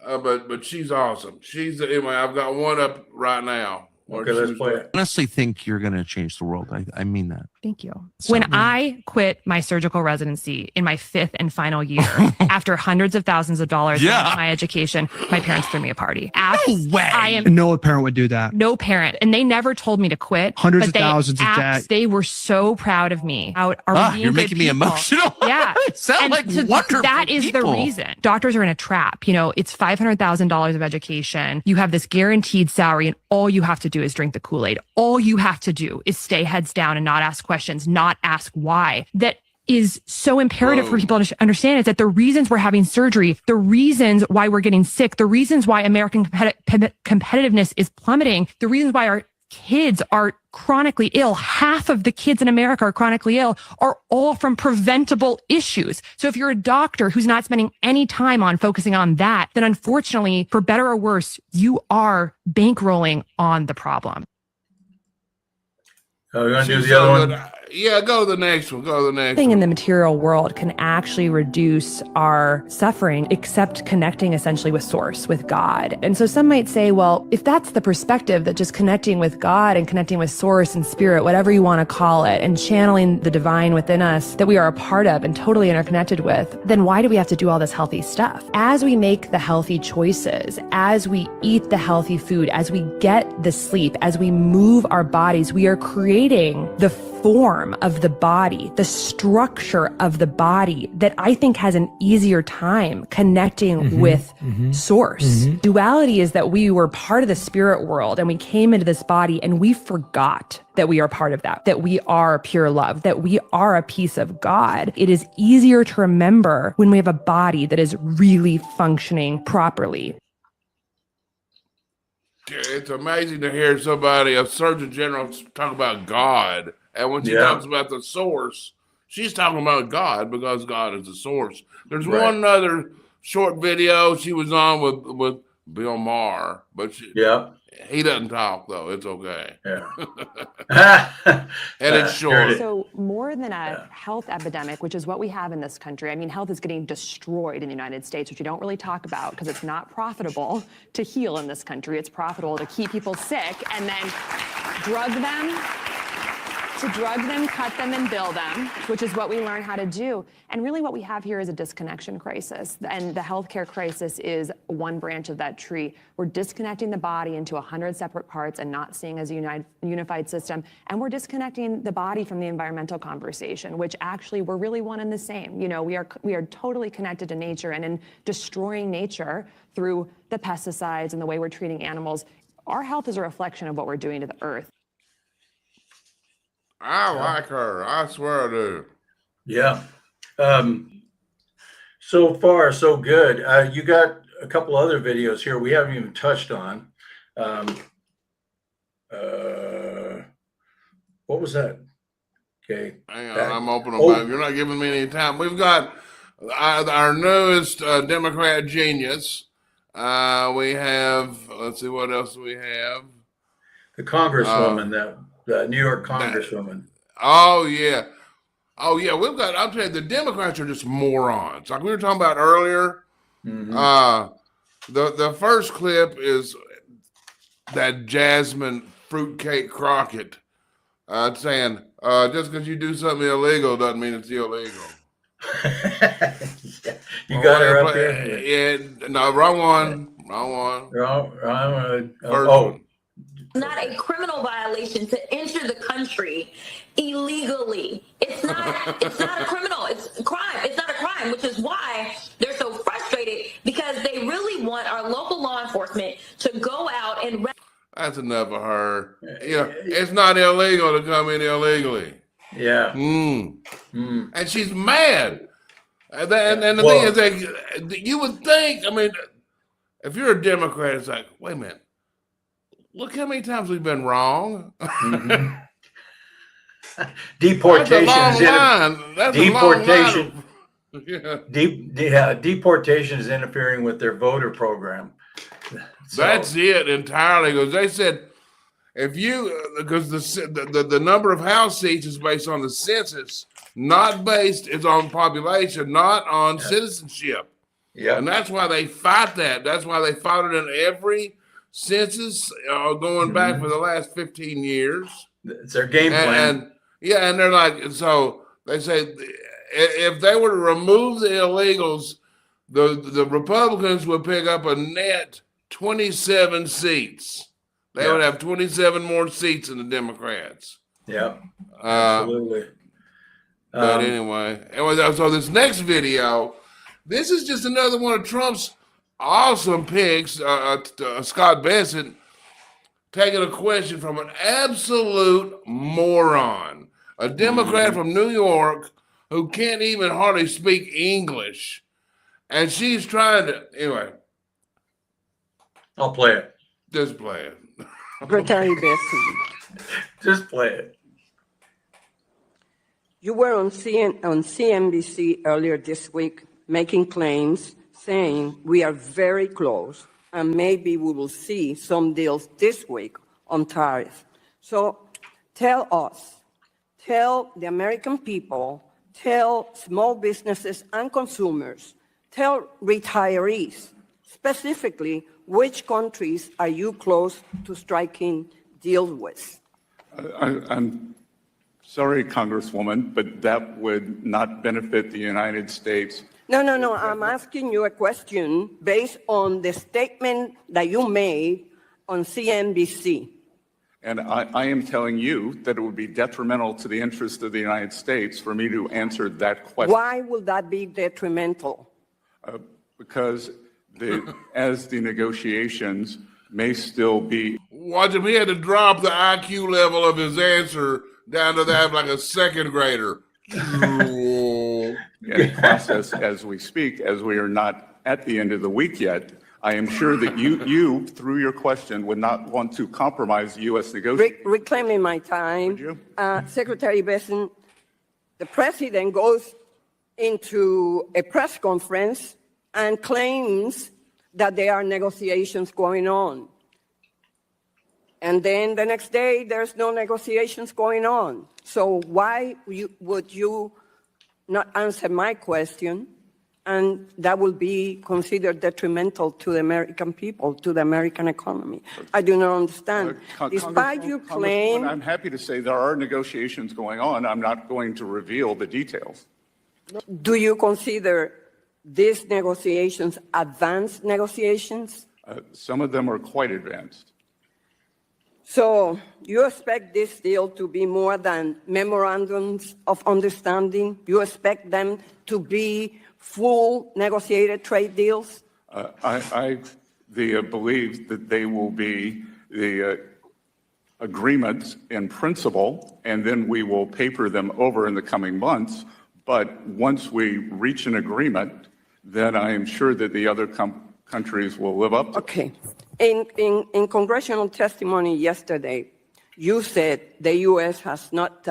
But she's awesome. Anyway, I've got one up right now. Okay, let's play it. I honestly think you're going to change the world. I mean that. Thank you. When I quit my surgical residency in my 5th and final year, after hundreds of thousands of dollars in my education, my parents threw me a party. No way. No parent would do that. No parent. And they never told me to quit. Hundreds of thousands of debt. They were so proud of me. You're making me emotional. Yeah. Sound like wonderful That is people. the reason. Doctors are in a trap. It's $500,000 of education. You have this guaranteed salary and all you have to do is drink the Kool-Aid. All you have to do is stay heads down and not ask questions, not ask why. That is so imperative for people to understand is that the reasons we're having surgery, the reasons why we're getting sick, the reasons why American competitiveness is plummeting, the reasons why our kids are chronically ill, half of the kids in America are chronically ill, are all from preventable issues. So if you're a doctor who's not spending any time on focusing on that, then unfortunately, for better or worse, you are bankrolling on the problem. Oh, you want to do the other one? Yeah, go to the next one. Nothing in the material world can actually reduce our suffering except connecting essentially with source, with God. And so some might say, well, if that's the perspective, that just connecting with God and connecting with source and spirit, whatever you want to call it, and channeling the divine within us that we are a part of and totally interconnected with, then why do we have to do all this healthy stuff? As we make the healthy choices, as we eat the healthy food, as we get the sleep, as we move our bodies, we are creating the form of the body, the structure of the body that I think has an easier time connecting with source. Duality is that we were part of the spirit world and we came into this body and we forgot that we are part of that we are pure love, that we are a piece of God. It is easier to remember when we have a body that is really functioning properly. It's amazing to hear somebody, a Surgeon General, talk about God. And when she talks about the source, she's talking about God because God is the source. There's one other short video she was on with Bill Maher, but he doesn't talk though. It's okay. Yeah. And it's short. So more than a health epidemic, which is what we have in this country, I mean, health is getting destroyed in the United States, which we don't really talk about because it's not profitable to heal in this country. It's profitable to keep people sick and then drug them, cut them, and bill them, which is what we learn how to do. And really what we have here is a disconnection crisis. And the healthcare crisis is one branch of that tree. We're disconnecting the body into 100 separate parts and not seeing as a unified system. And we're disconnecting the body from the environmental conversation, which actually we're really one and the same. We are totally connected to nature, and in destroying nature through the pesticides and the way we're treating animals, our health is a reflection of what we're doing to the earth. I like her. I swear I do. Yeah. So far, so good. You got a couple other videos here we haven't even touched on. What was that? Okay. Hang on, I'm opening them back. You're not giving me any time. We've got our newest Democrat genius. We have, let's see, what else do we have? The congresswoman, the New York congresswoman. Oh, yeah. Oh, yeah. We've got, I'm telling you, the Democrats are just morons. Like we were talking about earlier. The first clip is that Jasmine Fruitcake Crockett saying, just because you do something illegal doesn't mean it's illegal. You got her up there? Yeah, no, wrong one. Wrong one. First one. Not a criminal violation to enter the country illegally. It's not a criminal. It's a crime. It's not a crime, which is why they're so frustrated, because they really want our local law enforcement to go out and. That's enough of her. Yeah, it's not illegal to come in illegally. Yeah. And she's mad. And the thing is that you would think, I mean, if you're a Democrat, it's like, wait a minute. Look how many times we've been wrong. Deportation. That's a long line. That's deportation. A long line. Deportation is interfering with their voter program. So. That's it entirely, because they said if you, because the number of House seats is based on the census, not based, it's on population, not on citizenship. Yeah, and that's why they fight that. That's why they fought it in every census going back for the last 15 years. It's their game plan. And they're like, so they say if they were to remove the illegals, the Republicans would pick up a net 27 seats. They would have 27 more seats than the Democrats. Yeah, absolutely. But anyway, so this next video, this is just another one of Trump's awesome picks. Scott Bessent taking a question from an absolute moron, a Democrat from New York who can't even hardly speak English. And she's trying to, anyway. I'll play it. Just play it. Secretary Bessent. Just play it. You were on CNBC earlier this week making claims saying we are very close and maybe we will see some deals this week on tariffs. So tell us, tell the American people, tell small businesses and consumers, tell retirees, specifically, which countries are you close to striking deals with? I'm sorry, Congresswoman, but that would not benefit the United States. No. I'm asking you a question based on the statement that you made on CNBC. And I am telling you that it would be detrimental to the interest of the United States for me to answer that question. Why would that be detrimental? Because as the negotiations may still be. Watch him. He had to drop the IQ level of his answer down to that like a second grader. In process as we speak, as we are not at the end of the week yet. I am sure that you through your question, would not want to compromise U.S. negotiations. Reclaiming my time, would you? Secretary Bessent, the president goes into a press conference and claims that there are negotiations going on. And then the next day, there's no negotiations going on. So why would you not answer my question? And that will be considered detrimental to the American people, to the American economy. I do not understand. Despite your claim... I'm happy to say there are negotiations going on. I'm not going to reveal the details. Do you consider these negotiations advanced negotiations? Some of them are quite advanced. So you expect this deal to be more than memorandums of understanding? You expect them to be full negotiated trade deals? I believe that they will be agreements in principle, and then we will paper them over in the coming months. But once we reach an agreement, then I am sure that the other countries will live up to it. Okay. In congressional testimony yesterday, you said the U.S. has not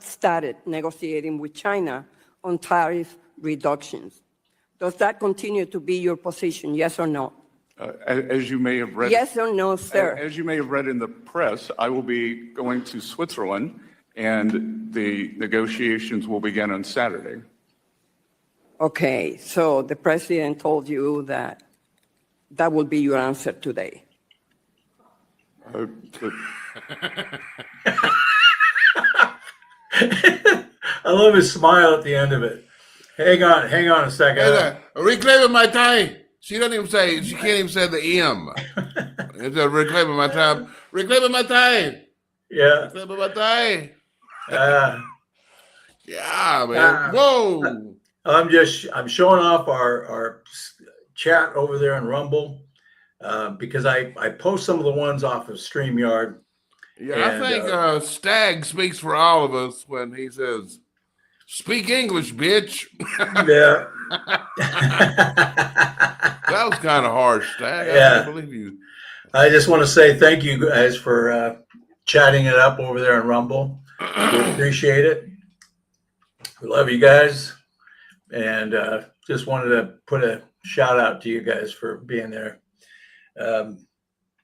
started negotiating with China on tariff reductions. Does that continue to be your position, yes or no? As you may have read, yes or no, sir? As you may have read in the press, I will be going to Switzerland, and the negotiations will begin on Saturday. Okay, so the president told you that that will be your answer today. I love his smile at the end of it. Hang on a second. Reclaiming my time. She doesn't even say, she can't even say the M. It's reclaiming my time. Reclaiming my time. Yeah. Reclaiming my time. Yeah, man. Whoa. I'm showing off our chat over there in Rumble because I post some of the ones off of StreamYard. Yeah, I think Stagg speaks for all of us when he says, "Speak English, bitch." Yeah. That was kind of harsh, Stagg. I Yeah. can't believe you. I just want to say thank you guys for chatting it up over there in Rumble. We appreciate it. We love you guys. And just wanted to put a shout out to you guys for being there.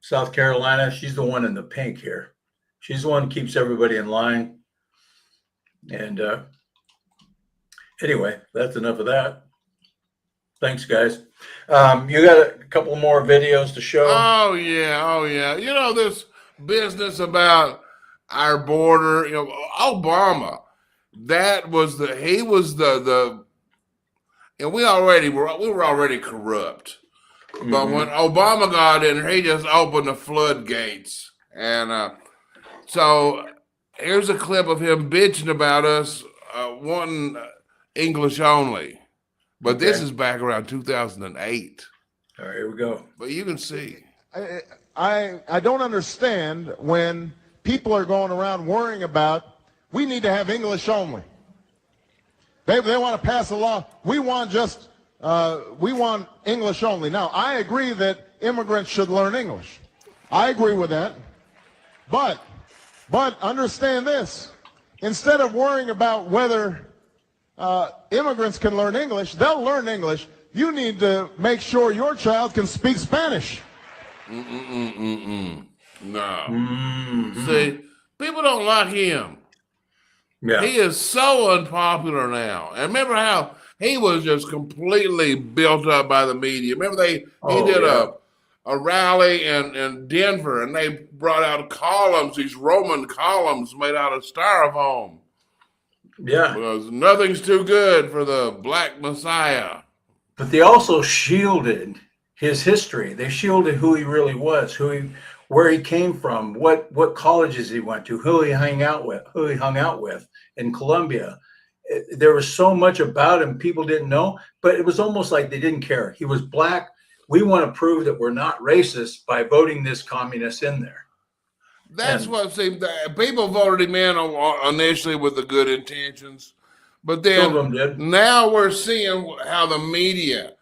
South Carolina, she's the one in the pink here. She's the one who keeps everybody in line. And anyway, that's enough of that. Thanks, guys. You got a couple more videos to show? Oh, yeah. You know, this business about our border, you know, Obama, he was the and we were already corrupt. But when Obama got in, he just opened the floodgates. And so here's a clip of him bitching about us wanting English only. But this is back around 2008. All right, here we go. But you can see. I don't understand when people are going around worrying about, we need to have English only. They want to pass a law. We want English only. Now, I agree that immigrants should learn English. I agree with that. But understand this. Instead of worrying about whether immigrants can learn English, they'll learn English. You need to make sure your child can speak Spanish. No. See, people don't like him. Yeah. He is so unpopular now. And remember how he was just completely built up by the media. Remember he did a rally in Denver, and they brought out columns, these Roman columns made out of styrofoam. Yeah. Because nothing's too good for the Black Messiah. But they also shielded his history. They shielded who he really was, where he came from, what colleges he went to, who he hung out with in Columbia. There was so much about him people didn't know, but it was almost like they didn't care. He was black. We want to prove that we're not racist by voting this communist in there. That's what seemed. People voted him in initially with the good intentions, but then some of them did. Now we're seeing how the media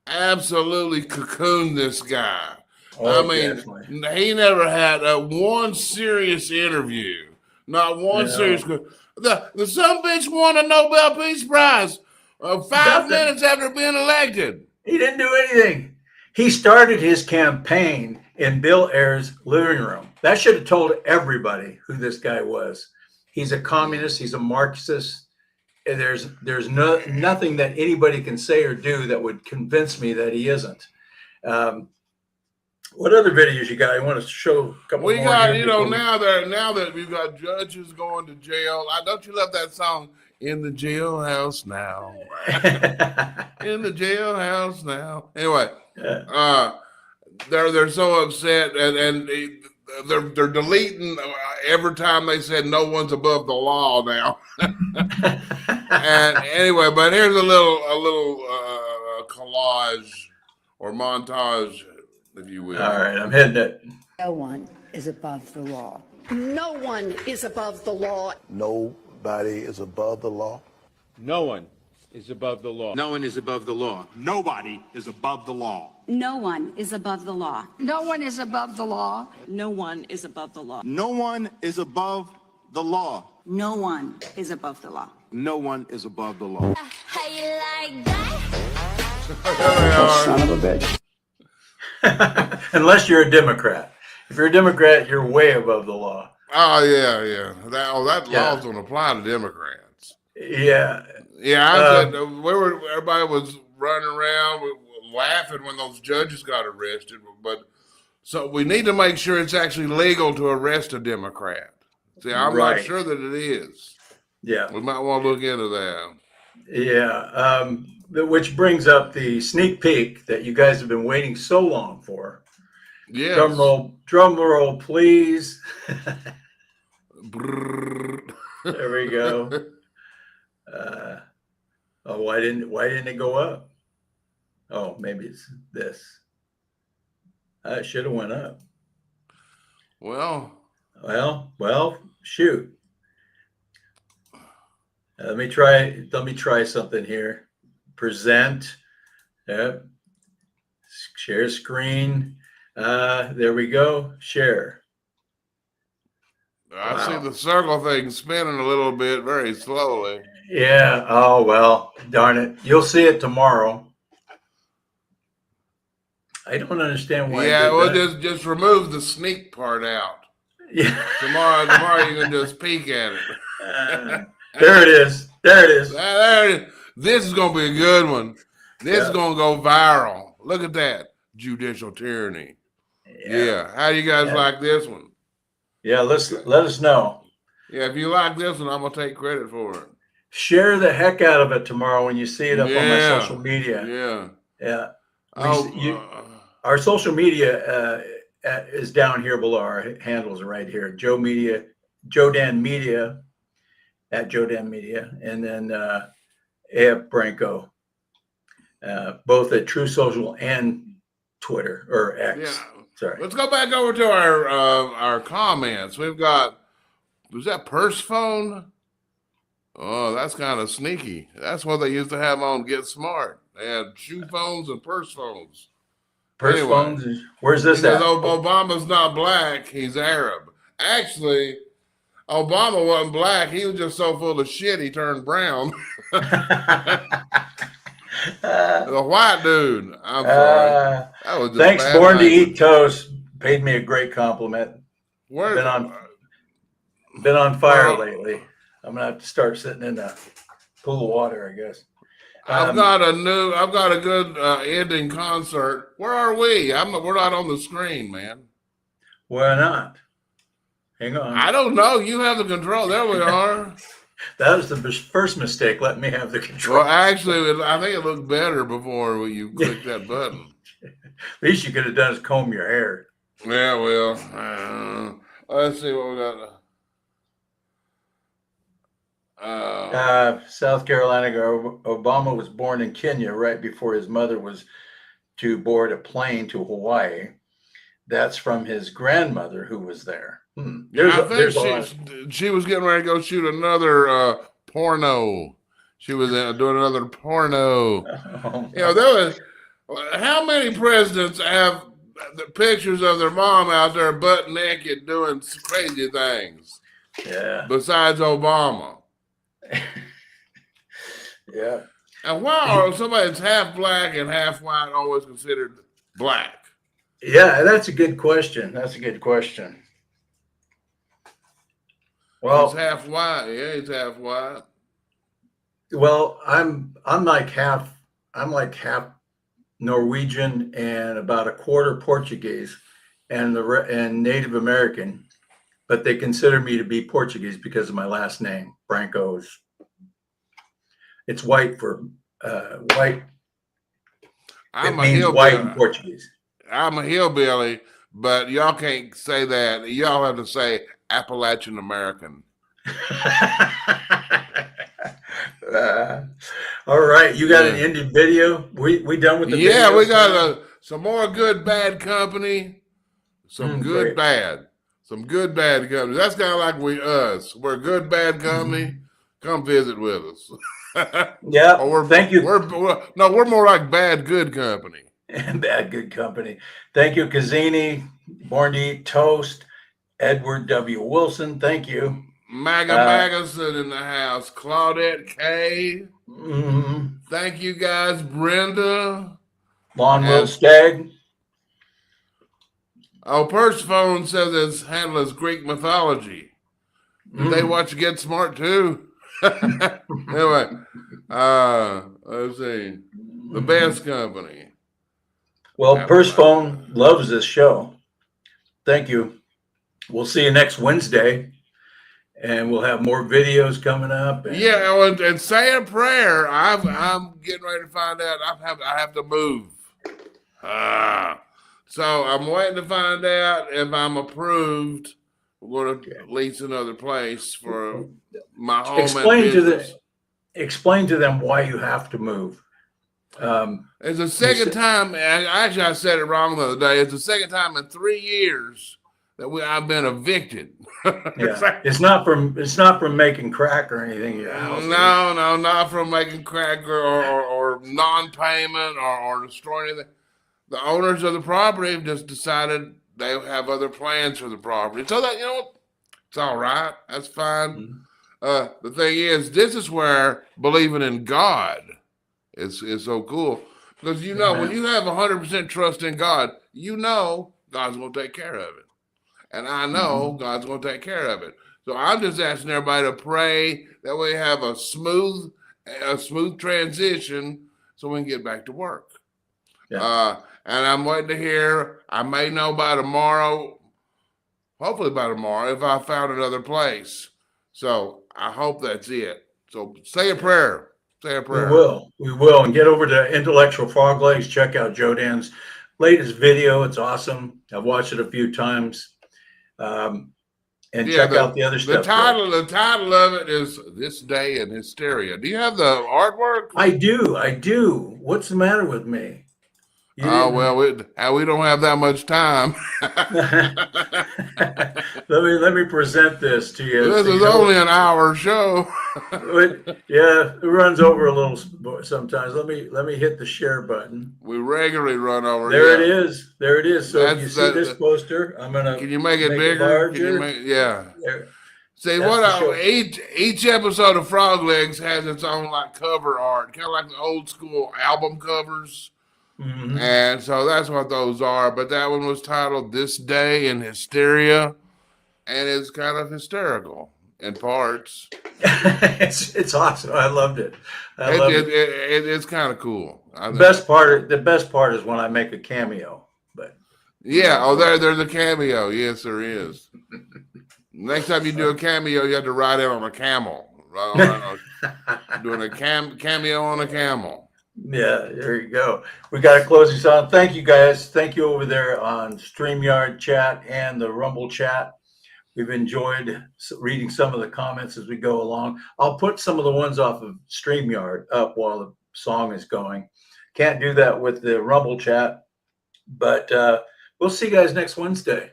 absolutely cocooned this guy. I mean, definitely. He never had one serious interview, not one serious. The son bitch won a Nobel Peace Prize 5 minutes after being elected. He didn't do anything. He started his campaign in Bill Ayers' living room. That should have told everybody who this guy was. He's a communist. He's a Marxist. And there's nothing that anybody can say or do that would convince me that he isn't. What other videos you got? I want to show a couple more. We got, now that we've got judges going to jail. Don't you love that song? In the jailhouse now. In the jailhouse now. Anyway, they're so upset, and they're deleting every time they said no one's above the law now. And anyway, but here's a little collage or montage, if you will. All right, I'm hitting it. No one is above the law. No one is above the law. Nobody is above the law. No one is above the law. No one is above the law. Nobody is above the law. No one is above the law. No one is above the law. No one is above the law. No one is above the law. No one is above the law. No one is above the law. How you like that? Son of a bitch. Unless you're a Democrat. If you're a Democrat, you're way above the law. Oh yeah. That laws don't apply to Democrats. Yeah. Yeah, everybody was running around laughing when those judges got arrested, but so we need to make sure it's actually legal to arrest a Democrat. See, I'm not sure that it is. Yeah. We might want to look into that. Yeah. Which brings up the sneak peek that you guys have been waiting so long for. Yes. Drum roll, please. There we go. Why didn't it go up? Oh, maybe it's this. It should have went up. Well, shoot. Let me try something here. Present. Yep. Share screen. There we go. Share. I see the circle thing spinning a little bit very slowly. Yeah. Oh, well, darn it. You'll see it tomorrow. I don't understand why. Yeah, well, just remove the sneak part out. Yeah. Tomorrow you can just peek at it. There it is. There it is. There it is. This is going to be a good one. This is going to go viral. Look at that. Judicial tyranny. Yeah. How do you guys like this one? Yeah, let us know. Yeah, if you like this one, I'm going to take credit for it. Share the heck out of it tomorrow when you see it up on my social media. Yeah. Our social media is down here below. Our handles are right here. Joe Dan Media, at Joe Dan Media, and then AF Branco, both at True Social and Twitter or X. Yeah. Sorry. Let's go back over to our comments. We've got, was that purse phone? Oh, that's kind of sneaky. That's what they used to have on Get Smart. They had shoe phones and purse phones. Purse phones? Where's this at? Because Obama's not black, he's Arab. Actually, Obama wasn't black. He was just so full of shit he turned brown. The white dude. I'm sorry. That was just thanks, bad Born language. to Eat Toast. Paid me a great compliment. Been on fire lately. I'm gonna have to start sitting in a pool of water, I guess. I've got a good ending concert. Where are we? We're not on the screen, man. Why not? Hang on. I don't know. You have the control. There we are. That was the first mistake. Let me have the control. Well, actually, I think it looked better before you clicked that button. At least you could have done is comb your hair. Yeah, well, let's see what we got. South Carolina, Obama was born in Kenya right before his mother was to board a plane to Hawaii. That's from his grandmother who was there. She was getting ready to go shoot another porno. She was doing another porno. There was, how many presidents have the pictures of their mom out there butt naked doing crazy things? Yeah. Besides Obama. Yeah. And why are somebody that's half black and half white always considered black? Yeah, that's a good question. Well, he's half white. Yeah, he's half white. Well, I'm like half Norwegian and about a quarter Portuguese and Native American, but they consider me to be Portuguese because of my last name, Branco. It's white for white. It means white in Portuguese. I'm a hillbilly, but y'all can't say that. Y'all have to say Appalachian American. All right, you got an ending video. We done with the Yeah, videos? we got some more good bad company. Some good, bad. Some good, bad company. That's kind of like us. We're a good, bad company. Come visit with us. Yeah. Thank you. We're more like bad, good company. Bad, good company. Thank you, Kazini, Born to Eat Toast, Edward W. Wilson. Thank you. Magazine in the house. Claudette K. Thank you guys, Brenda. Lawnwell Stag. Oh, Persephone says it's handled as Greek mythology. Did they watch Get Smart too? Anyway, let's see. The Best Company. Well, Persephone loves this show. Thank you. We'll see you next Wednesday. And we'll have more videos coming up. And say a prayer. I'm getting ready to find out. I have to move. So I'm waiting to find out if I'm approved. We're going to lease another place for my home. Explain to them why you have to move. It's the second time. Actually, I said it wrong the other day. It's the second time in 3 years that I've been evicted. It's not from making crack or anything in your house. No, not from making crack or non-payment or destroying anything. The owners of the property have just decided they have other plans for the property. So that, it's all right. That's fine. The thing is, this is where believing in God is so cool. Because, when you have 100% trust in God, God's going to take care of it. And I know God's going to take care of it. So I'm just asking everybody to pray that we have a smooth transition so we can get back to work. And I'm waiting to hear. I may know by tomorrow, hopefully by tomorrow, if I found another place. So I hope that's it. So say a prayer. Say a prayer. We will. And get over to Intellectual Frog Legs. Check out Joe Dan's latest video. It's awesome. I've watched it a few times. Check out the other stuff. The title of it is This Day in Hysteria. Do you have the artwork? I do. What's the matter with me? We don't have that much time. let me present this to you. This is only an hour show. It runs over a little sometimes. Let me hit the share button. We regularly run over. There it is. So if you see this poster, I'm gonna. Can you make it bigger? There. See each episode of Frog Legs has its own cover art, kind of like the old school album covers. And so that's what those are. But that one was titled This Day in Hysteria, and it's kind of hysterical in parts. It's awesome. I loved it. It's kind of cool. The best part is when I make a cameo. But there's a cameo. Yes, there is. Next time you do a cameo, you have to ride in on a camel. Doing a cameo on a camel. Yeah, there you go. We got a closing song. Thank you guys. Thank you over there on StreamYard chat and the Rumble chat. We've enjoyed reading some of the comments as we go along. I'll put some of the ones off of StreamYard up while the song is going. Can't do that with the Rumble chat, but we'll see you guys next Wednesday.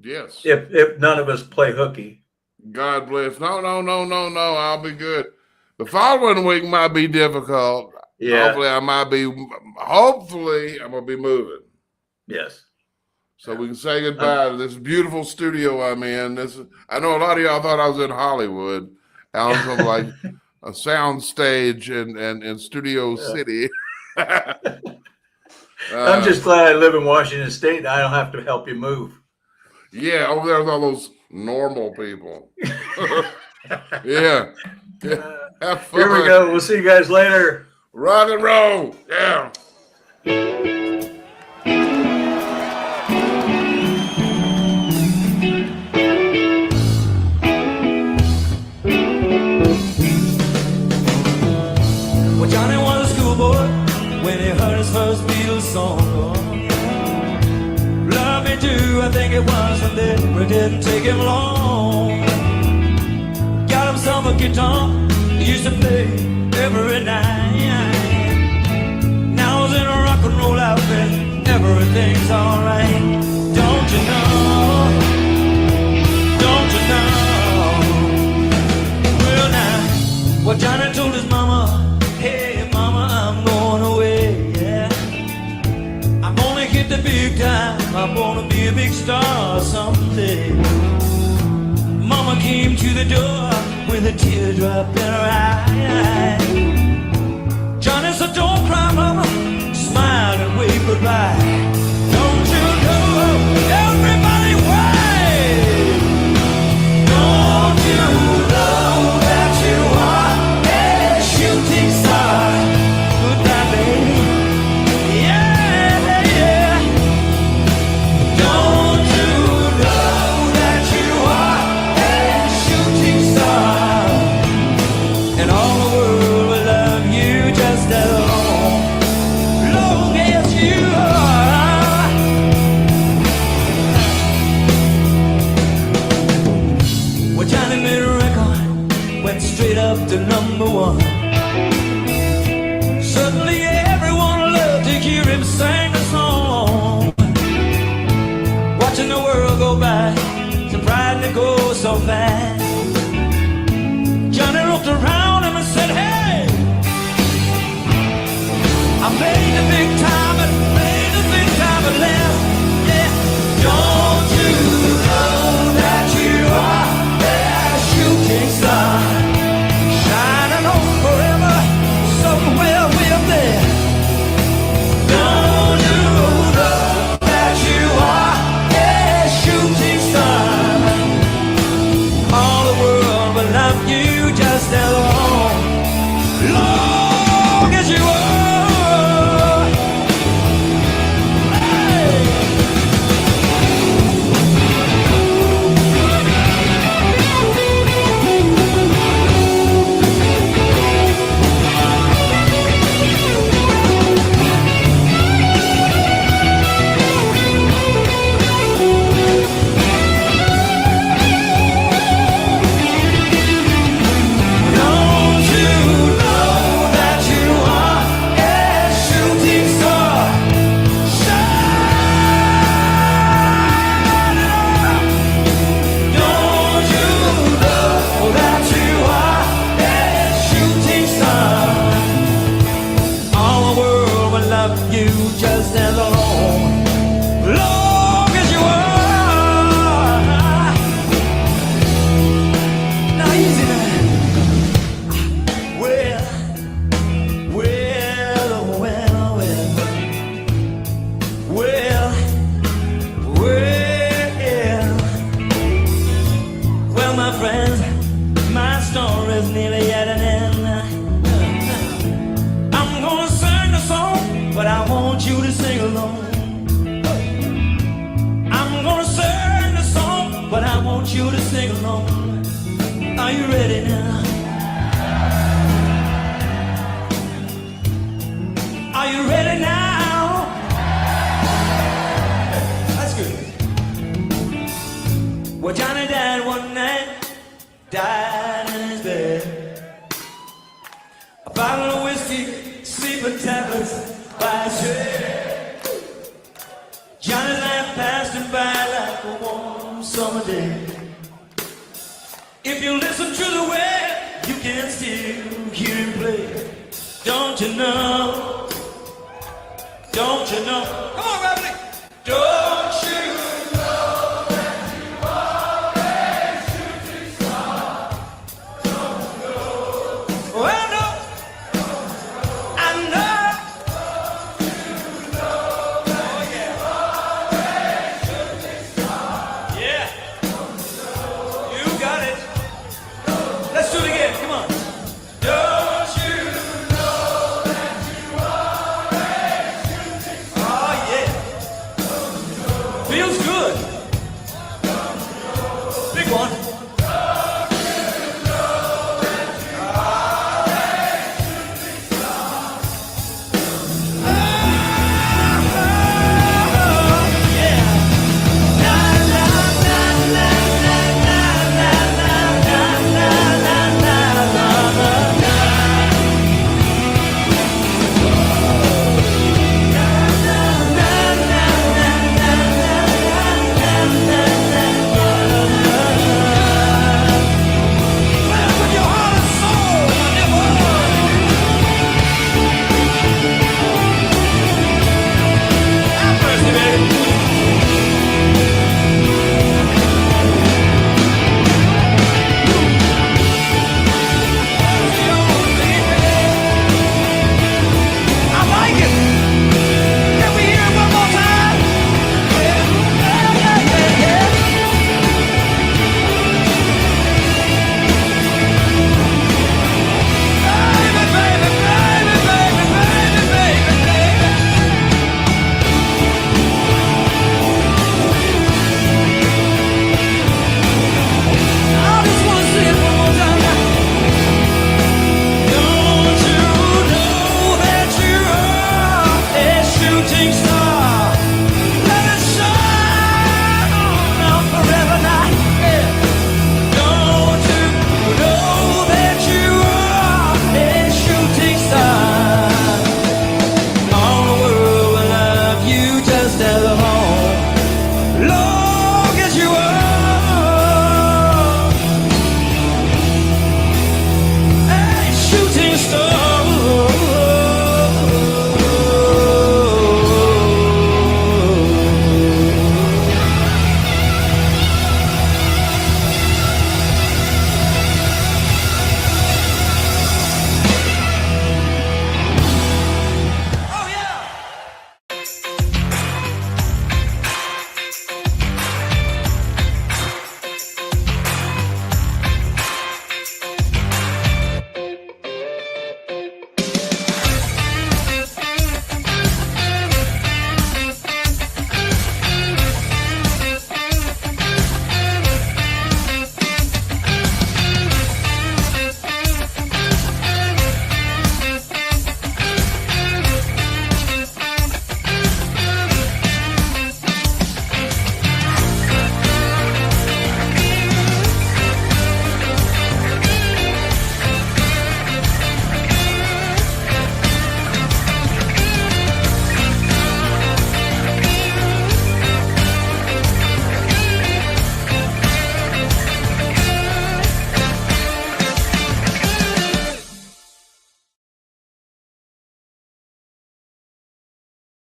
Yes. If none of us play hooky. God bless. No. I'll be good. The following week might be difficult. Yeah. Hopefully I'm going to be moving. Yes. So we can say goodbye to this beautiful studio I'm in. I know a lot of y'all thought I was in Hollywood. I was like a sound stage in Studio City. I'm just glad I live in Washington State and I don't have to help you move. Yeah, over there with all those normal people. Yeah. Have fun. Here we go. We'll see you guys later. Rock and roll. Yeah. Well, Johnny was a schoolboy when he heard his first Beatles song. Love Me Do, I think it was, and then it didn't take him long. Got himself a guitar, he used to play every night. Now he's in a rock and roll outfit. everything's alright. Don't you know? Don't you know? Well now, well Johnny told his mama, hey mama, I'm going away, yeah. I'm gonna hit the big time, I'm gonna be a big star someday. Mama came to the door with a teardrop in her eye. Johnny said, don't cry, mama, smile and wave goodbye. Don't you know, everybody wave. Don't you know that you are a shooting star? Goodbye, baby. Yeah, yeah. Don't you know that you are a shooting star? And all the world will love you just as long as you are. Well, Johnny made a record, went straight up to #1. Suddenly everyone loved to hear him sing the song. Watching the world go by, surprised to go so fast. Johnny looked around him and said, hey, I made the big time and made the big time at last. Yeah, don't you know that you are a shooting star, shining on forever somewhere way up there. Don't you know that you are a shooting star? All the world will love you just as long as you are. You just as long as you are. Now easy now. Well, well, well, well, well, well, well, my friends, my story's nearly at an end. I'm gonna sing the song, but I want you to sing along. I'm gonna sing the song, but I want you to sing along. Are you ready now? Are you ready now? That's good. Well, Johnny died one night, died in his bed. A bottle of whiskey, sleeping tablets by his head. Johnny's life passed him by like a warm summer day. If you listen to the way, you can still hear him play. Don't you know? Don't you know? Come on,